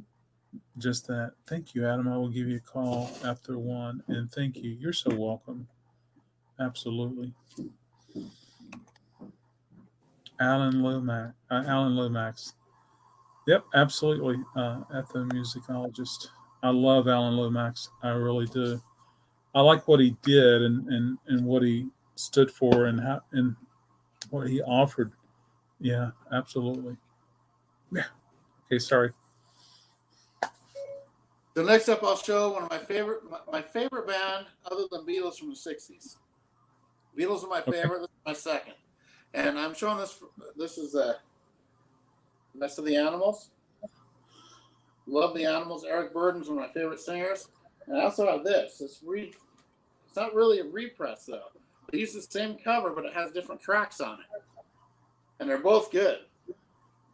Speaker 1: just that. Thank you, Adam. I will give you a call after 1, and thank you. You're so welcome. Absolutely. Alan Lomax. Yep, absolutely. Ethnomusicologist. I love Alan Lomax. I really do. I like what he did and what he stood for and what he offered. Yeah, absolutely. Yeah. Okay, sorry.
Speaker 2: So next up, I'll show one of my favorite band other than Beatles from the 60s. Beatles are my favorite. This is my second. And I'm showing this. This is Mess of the Animals. Love the Animals. Eric Burdon's one of my favorite singers. And I also have this. It's not really a repress, though. They use the same cover, but it has different tracks on it. And they're both good.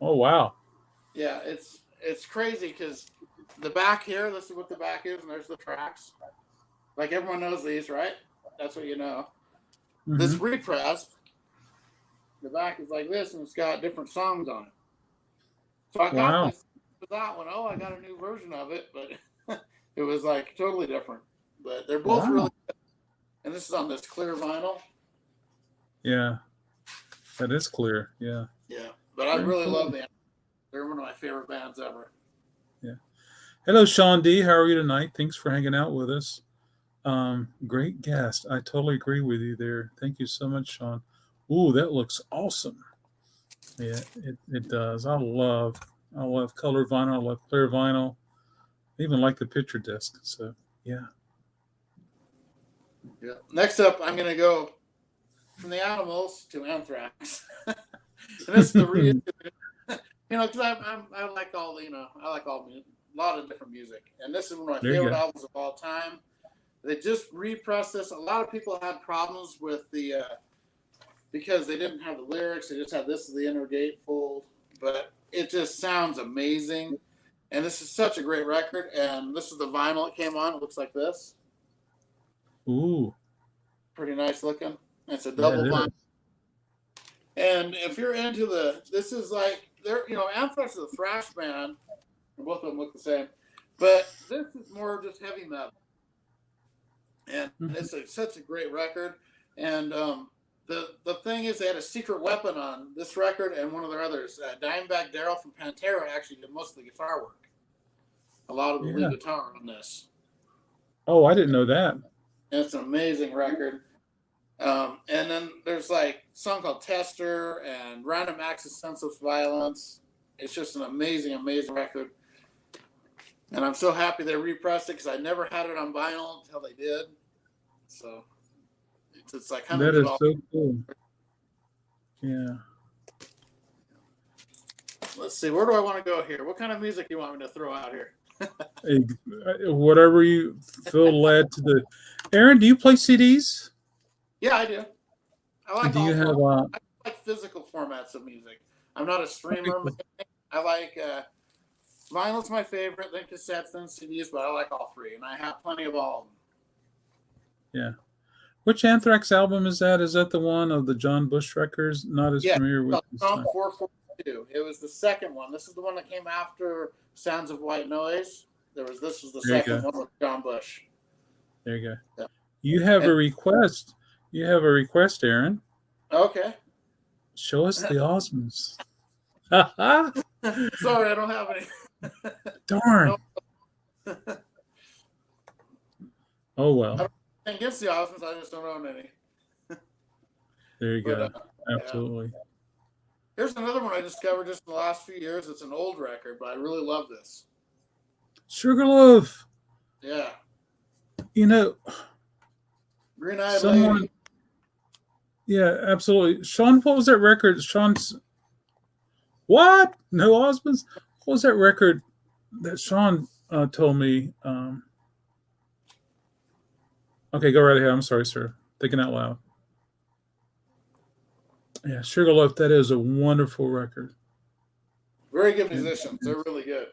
Speaker 1: Oh, wow.
Speaker 2: Yeah, it's crazy because the back here, this is what the back is, and there's the tracks. Like everyone knows these, right? That's what you know. Mm-hmm. This repress, the back is like this, and it's got different songs on it. So I got this that one. Oh, I got a new version of it, but it was like totally different. But they're both really good. And this is on this clear vinyl.
Speaker 1: Yeah, that is clear. Yeah.
Speaker 2: Yeah, but I really love them. They're one of my favorite bands ever.
Speaker 1: Yeah. Hello, Sean D. How are you tonight? Thanks for hanging out with us. Great guest. I totally agree with you there. Thank you so much, Sean. Ooh, that looks awesome. Yeah, it does. I love color vinyl. I love clear vinyl. I even like the picture disc. So yeah.
Speaker 2: Yeah. Next up, I'm going to go from the Animals to Anthrax. And this is the reason, because I like all, I like all a lot of different music. And this is one of my
Speaker 1: There you
Speaker 2: favorite
Speaker 1: go.
Speaker 2: albums of all time. They just repressed this. A lot of people had problems with because they didn't have the lyrics. They just had this is the inner gatefold. But it just sounds amazing. And this is such a great record. And this is the vinyl it came on. It looks like this.
Speaker 1: Ooh,
Speaker 2: Pretty nice looking. It's a
Speaker 1: yeah,
Speaker 2: double
Speaker 1: it
Speaker 2: vinyl.
Speaker 1: is.
Speaker 2: And if you're into this is like, Anthrax is a thrash band. Both of them look the same. But this is more just heavy metal. And it's such a great record. And the thing is, they had a secret weapon on this record and one of their others. Dimebag Darrell from Pantera actually did most of the guitar work. A lot of the lead guitar on this.
Speaker 1: Oh, I didn't know that.
Speaker 2: And it's an amazing record. And then there's like a song called Tester and Random Acts of Senseless Violence. It's just an amazing, amazing record. And I'm so happy they repressed it because I never had it on vinyl until they did. So it's like
Speaker 1: That is so cool. Yeah.
Speaker 2: Let's see. Where do I want to go here? What kind of music do you want me to throw out here?
Speaker 1: Whatever you feel led to do. Aaron, do you play CDs?
Speaker 2: Yeah, I do. I like
Speaker 1: Do you have
Speaker 2: I like physical formats of music. I'm not a streamer. I like vinyl's my favorite, then cassettes, then CDs, but I like all three, and I have plenty of all of them.
Speaker 1: Yeah. Which Anthrax album is that? Is that the one of the John Bush records? Not as familiar with this
Speaker 2: Song
Speaker 1: time.
Speaker 2: 442. It was the second one. This is the one that came after Sounds of White Noise. This was the second one with John Bush.
Speaker 1: There you go.
Speaker 2: Yeah.
Speaker 1: You have a request. You have a request, Aaron.
Speaker 2: Okay.
Speaker 1: Show us the Osmonds.
Speaker 2: Sorry, I don't have any.
Speaker 1: Darn. Oh well.
Speaker 2: Against the Osmonds, I just don't own any.
Speaker 1: There you go. Absolutely.
Speaker 2: Yeah. Here's another one I discovered just in the last few years. It's an old record, but I really love this.
Speaker 1: Sugarloaf.
Speaker 2: Yeah.
Speaker 1: Green Eyed Lady. Yeah, absolutely. Sean, what was that record? Sean's what? No Osmonds? What was that record that Sean told me? Okay, go right ahead. I'm sorry, sir. Thinking out loud. Yeah, Sugarloaf, that is a wonderful record.
Speaker 2: Very good musicians. They're really good.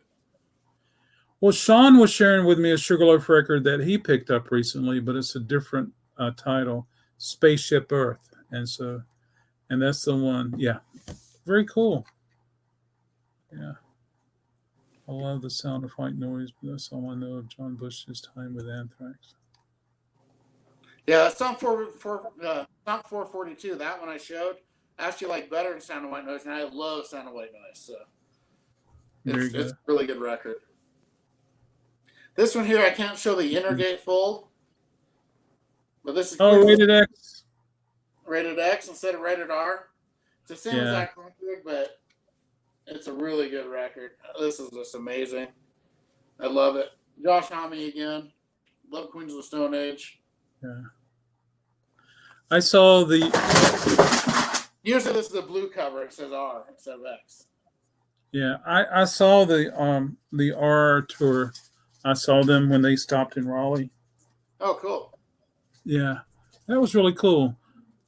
Speaker 1: Well, Sean was sharing with me a Sugarloaf record that he picked up recently, but it's a different title, Spaceship Earth. And that's the one. Yeah, very cool. Yeah. I love the sound of white noise, but that's all I know of John Bush's time with Anthrax.
Speaker 2: Yeah, song 442, that one I showed, I actually like better than Sound of White Noise, and I love Sound of White Noise. So it's a really good record. This one here, I can't show the inner gatefold, but this is
Speaker 1: rated X.
Speaker 2: Rated X instead of rated R. It's the same exact record, but it's a really good record. This is just amazing. I love it. Josh Homme again. Love Queens of the Stone Age.
Speaker 1: Yeah. I saw the.
Speaker 2: Usually this is the blue cover. It says R instead of X.
Speaker 1: Yeah, I saw the R tour. I saw them when they stopped in Raleigh.
Speaker 2: Oh, cool.
Speaker 1: Yeah, that was really cool.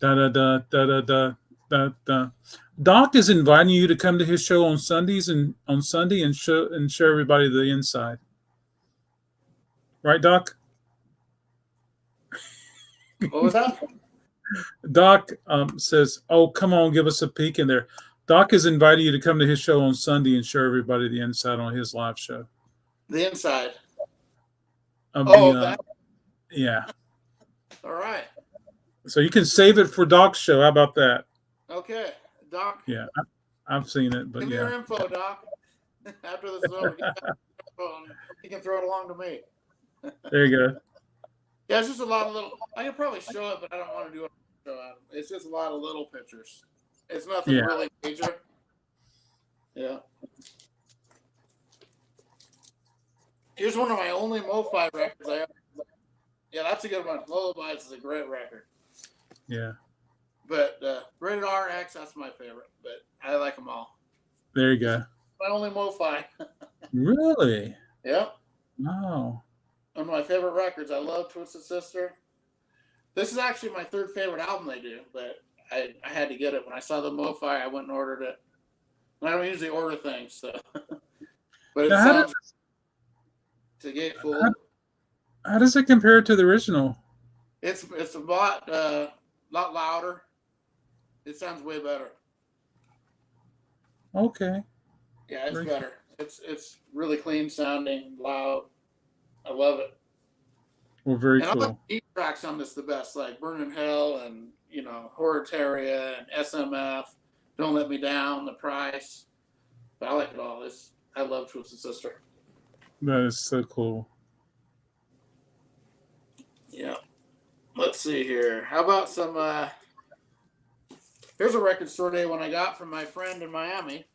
Speaker 1: Da da da da da da da da. Doc is inviting you to come to his show on Sunday and show everybody the inside. Right, Doc?
Speaker 2: What was that?
Speaker 1: Doc says, "Oh, come on, give us a peek in there." Doc is inviting you to come to his show on Sunday and show everybody the inside on his live show.
Speaker 2: The inside.
Speaker 1: Yeah.
Speaker 2: All right.
Speaker 1: So you can save it for Doc's show. How about that?
Speaker 2: Okay, Doc.
Speaker 1: Yeah, I've seen it, but
Speaker 2: give me your info, Doc. After this is over. he can throw it along to me.
Speaker 1: There you go.
Speaker 2: Yeah, it's just a lot of little. I could probably show it, but I don't want to do it. It's just a lot of little pictures. It's nothing
Speaker 1: Yeah.
Speaker 2: really major. Yeah. Here's one of my only Mo-Fi records I ever. Yeah, that's a good one. Lullabies is a great record.
Speaker 1: Yeah.
Speaker 2: But Rated RX, that's my favorite. But I like them all.
Speaker 1: There you go.
Speaker 2: My only Mo-Fi.
Speaker 1: Really?
Speaker 2: Yep.
Speaker 1: Wow.
Speaker 2: One of my favorite records. I love Twisted Sister. This is actually my third favorite album they do, but I had to get it. When I saw the Mo-Fi, I went and ordered it. And I don't usually order things, so. But it
Speaker 1: Now,
Speaker 2: sounds to gatefold.
Speaker 1: How does it compare to the original?
Speaker 2: It's a lot louder. It sounds way better.
Speaker 1: Okay.
Speaker 2: Yeah, it's better. It's really clean sounding, loud. I love it.
Speaker 1: Well, very
Speaker 2: and
Speaker 1: cool.
Speaker 2: I like the deep tracks on this the best, like Burning Hell and Horritaria and SMF, Don't Let Me Down, The Price. But I like it all. I love Twisted Sister.
Speaker 1: That is so cool.
Speaker 2: Yeah. Let's see here. How about some here's a record store day one I got from my friend in Miami.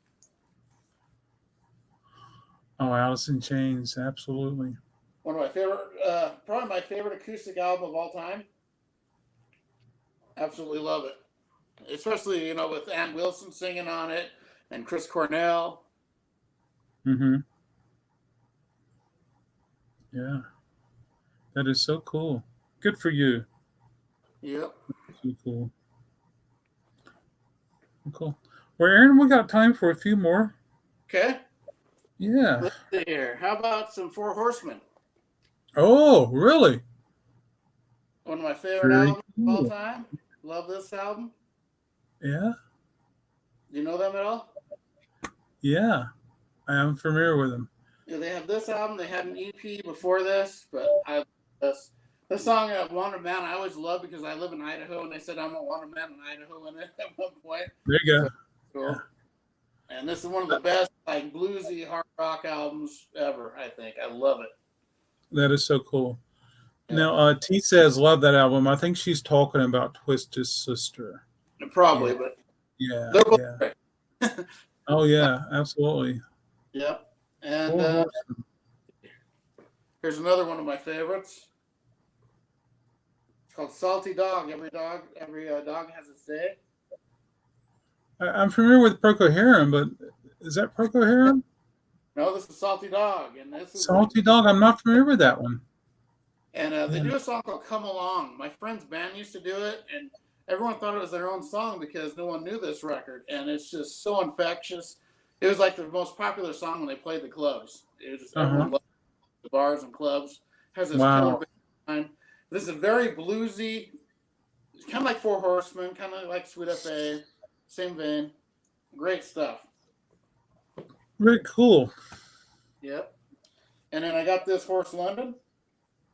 Speaker 1: Oh, Allison Chains, absolutely.
Speaker 2: One of my favorite, probably my favorite acoustic album of all time. Absolutely love it. Especially, with Ann Wilson singing on it and Chris Cornell.
Speaker 1: Mm-hmm. Yeah. That is so cool. Good for you.
Speaker 2: Yep.
Speaker 1: So cool. Cool. Well, Aaron, we got time for a few more.
Speaker 2: Okay.
Speaker 1: Yeah.
Speaker 2: Let's see here. How about some Four Horsemen?
Speaker 1: Oh, really?
Speaker 2: One of my favorite albums of all time. Love this album.
Speaker 1: Yeah.
Speaker 2: Do you know them at all?
Speaker 1: Yeah. I am familiar with them.
Speaker 2: Yeah, they have this album. They had an EP before this, but I love this. The song Wanted Man I always love because I live in Idaho, and they said I'm a Wanted Man in Idaho in it at one point.
Speaker 1: There you go.
Speaker 2: So, cool. Yeah. And this is one of the best bluesy hard rock albums ever, I think. I love it.
Speaker 1: That is so cool.
Speaker 2: Yeah.
Speaker 1: Now, T says, love that album. I think she's talking about Twisted Sister.
Speaker 2: Probably,
Speaker 1: yeah.
Speaker 2: But
Speaker 1: yeah.
Speaker 2: they're both
Speaker 1: great. Oh, yeah, absolutely.
Speaker 2: Yep. And here's another one of my favorites. It's called Salty Dog. Every dog has its day.
Speaker 1: I'm familiar with Procol Harum, but is that Procol Harum?
Speaker 2: No, this is Salty Dog, and this is
Speaker 1: Salty Dog. I'm not familiar with that one.
Speaker 2: And they do a song called "Come Along." My friend's band used to do it, and everyone thought it was their own song because no one knew this record, and it's just so infectious. It was like the most popular song when they played the clubs. It was just everyone loved the bars and clubs. It has this killer bass line. This is a very bluesy, kind of like Four Horsemen, kind of like Sweet F.A., same vein. Great stuff.
Speaker 1: Very cool.
Speaker 2: Yep. And then I got this Horse London.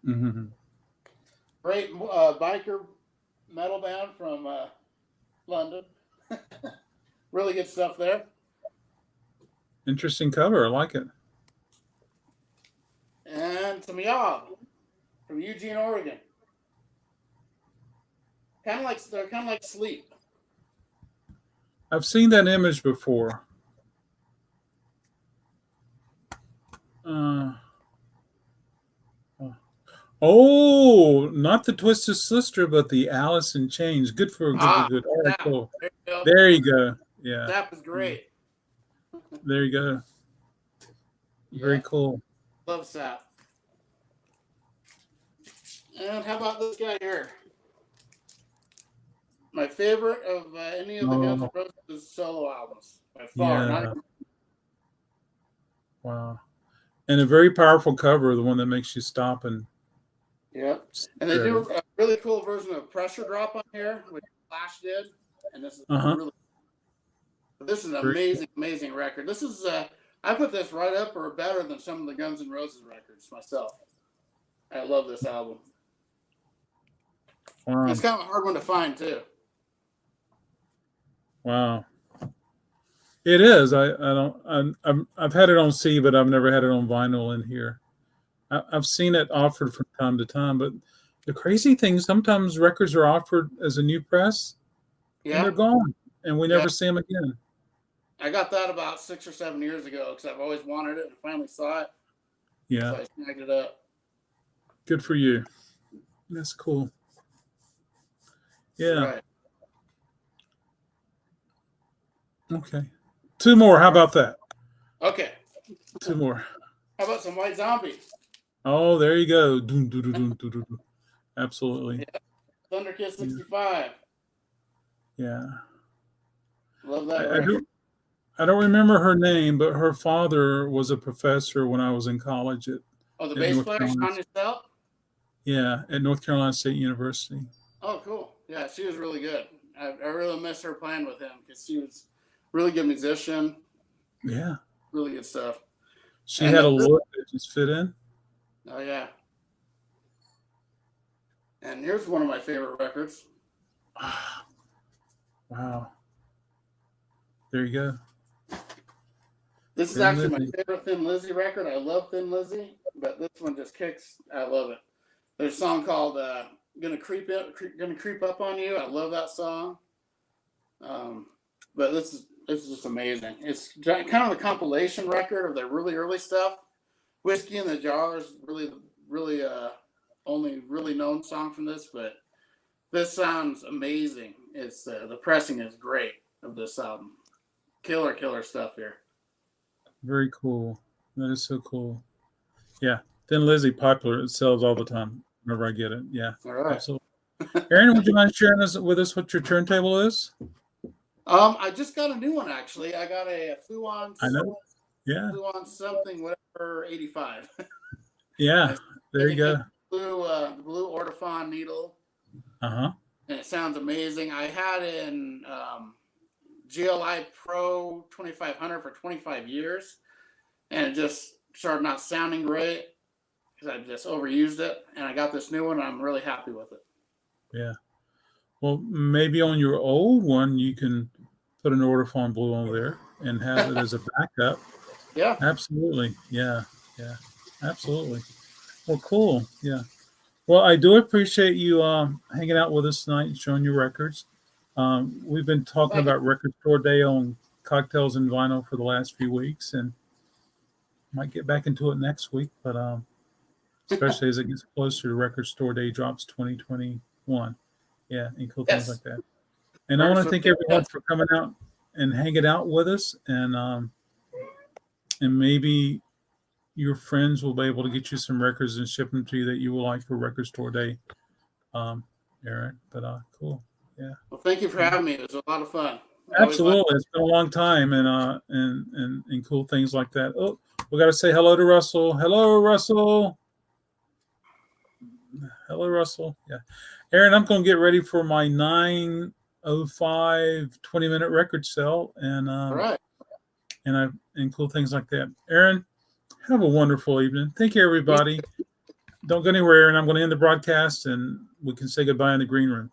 Speaker 1: Mm-hmm.
Speaker 2: Great biker metal band from London. Really good stuff there.
Speaker 1: Interesting cover. I like it.
Speaker 2: And some Yob from Eugene, Oregon. They're kind of like Sleep.
Speaker 1: I've seen that image before. Oh, not the Twisted Sister, but the Allison Chains. Good. All right, cool. There you go. Yeah.
Speaker 2: That was great.
Speaker 1: There you go. Very cool.
Speaker 2: Love Sap. And how about this guy here? My favorite of any of the Guns N' Roses solo albums by far.
Speaker 1: Yeah. Wow. And a very powerful cover, the one that makes you stop and.
Speaker 2: Yep. And they do a really cool version of Pressure Drop on here, which Flash did. And this is really. This is an amazing, amazing record. This is I put this right up or better than some of the Guns N' Roses records myself. I love this album.
Speaker 1: Wow.
Speaker 2: It's kind of a hard one to find too.
Speaker 1: Wow. It is. I've had it on C, but I've never had it on vinyl in here. I've seen it offered from time to time, but the crazy thing, sometimes records are offered as a new press and they're
Speaker 2: Yeah,
Speaker 1: gone and we
Speaker 2: yeah.
Speaker 1: never see them again.
Speaker 2: I got that about 6 or 7 years ago because I've always wanted it and finally saw it,
Speaker 1: Yeah.
Speaker 2: so I snagged it up.
Speaker 1: Good for you. That's cool. Yeah.
Speaker 2: Right.
Speaker 1: Okay. Two more. How about that?
Speaker 2: Okay.
Speaker 1: Two more.
Speaker 2: How about some White Zombie?
Speaker 1: Oh, there you go. Doom, doo, doo, doom, doo, doo, doo. Absolutely.
Speaker 2: Yeah. Thunder Kiss 65.
Speaker 1: Yeah.
Speaker 2: Love that
Speaker 1: I
Speaker 2: record.
Speaker 1: don't remember her name, but her father was a professor when I was in college
Speaker 2: The
Speaker 1: at
Speaker 2: bass
Speaker 1: North
Speaker 2: player,
Speaker 1: Carolina.
Speaker 2: Sean Yourself?
Speaker 1: Yeah, at North Carolina State University.
Speaker 2: Oh, cool. Yeah, she was really good. I really miss her playing with him because she was a really good musician.
Speaker 1: Yeah.
Speaker 2: Really good stuff.
Speaker 1: She
Speaker 2: And
Speaker 1: had a look that just fit in.
Speaker 2: oh, yeah. And here's one of my favorite records.
Speaker 1: Wow. There you go.
Speaker 2: This is
Speaker 1: Thin
Speaker 2: actually my
Speaker 1: Lizzy.
Speaker 2: favorite Thin Lizzy record. I love Thin Lizzy, but this one just kicks. I love it. There's a song called "Gonna Creep Up on You." I love that song. But this is just amazing. It's kind of a compilation record of their really early stuff. "Whiskey in the Jar" is really only really known song from this, but this sounds amazing. It's the pressing is great of this album. Killer stuff here.
Speaker 1: Very cool. That is so cool. Yeah. Thin Lizzy popular. It sells all the time whenever I get it. Yeah.
Speaker 2: All right.
Speaker 1: Absolutely. Aaron, would you mind sharing with us what your turntable is?
Speaker 2: I just got a new one actually. I got a Fluon.
Speaker 1: I know. Yeah.
Speaker 2: Fluon something whatever 85.
Speaker 1: Yeah. There you go.
Speaker 2: The blue Ortofon needle.
Speaker 1: Uh-huh.
Speaker 2: And it sounds amazing. I had in GLI Pro 2500 for 25 years, and it just started not sounding great because I just overused it. And I got this new one, and I'm really happy with it.
Speaker 1: Yeah. Well, maybe on your old one, you can put an Ortofon Blue on there and have it as a backup.
Speaker 2: Yeah.
Speaker 1: Absolutely. Yeah. Yeah. Absolutely. Well, cool. Yeah. Well, I do appreciate you hanging out with us tonight and showing your records. We've been talking about Record Store Day on Cocktails and Vinyl for the last few weeks, and might get back into it next week, but especially as it gets closer to Record Store Day drops 2021. Yeah, and cool things like that. And I want to thank everyone for coming out and hanging out with us, and maybe your friends will be able to get you some records and ship them to you that you will like for Record Store Day, Aaron. But cool, yeah.
Speaker 2: Well, thank you for having me. It was a lot of fun.
Speaker 1: Absolutely, it's been a long time, and cool things like that. Oh, we got to say hello to Russell. Hello, Russell. Hello, Russell. Yeah, Aaron, I'm going to get ready for my 9:05 20-minute record sell, and
Speaker 2: all right,
Speaker 1: and cool things like that. Aaron, have a wonderful evening. Thank you, everybody. Don't go anywhere, and I'm going to end the broadcast, and we can say goodbye in the green room.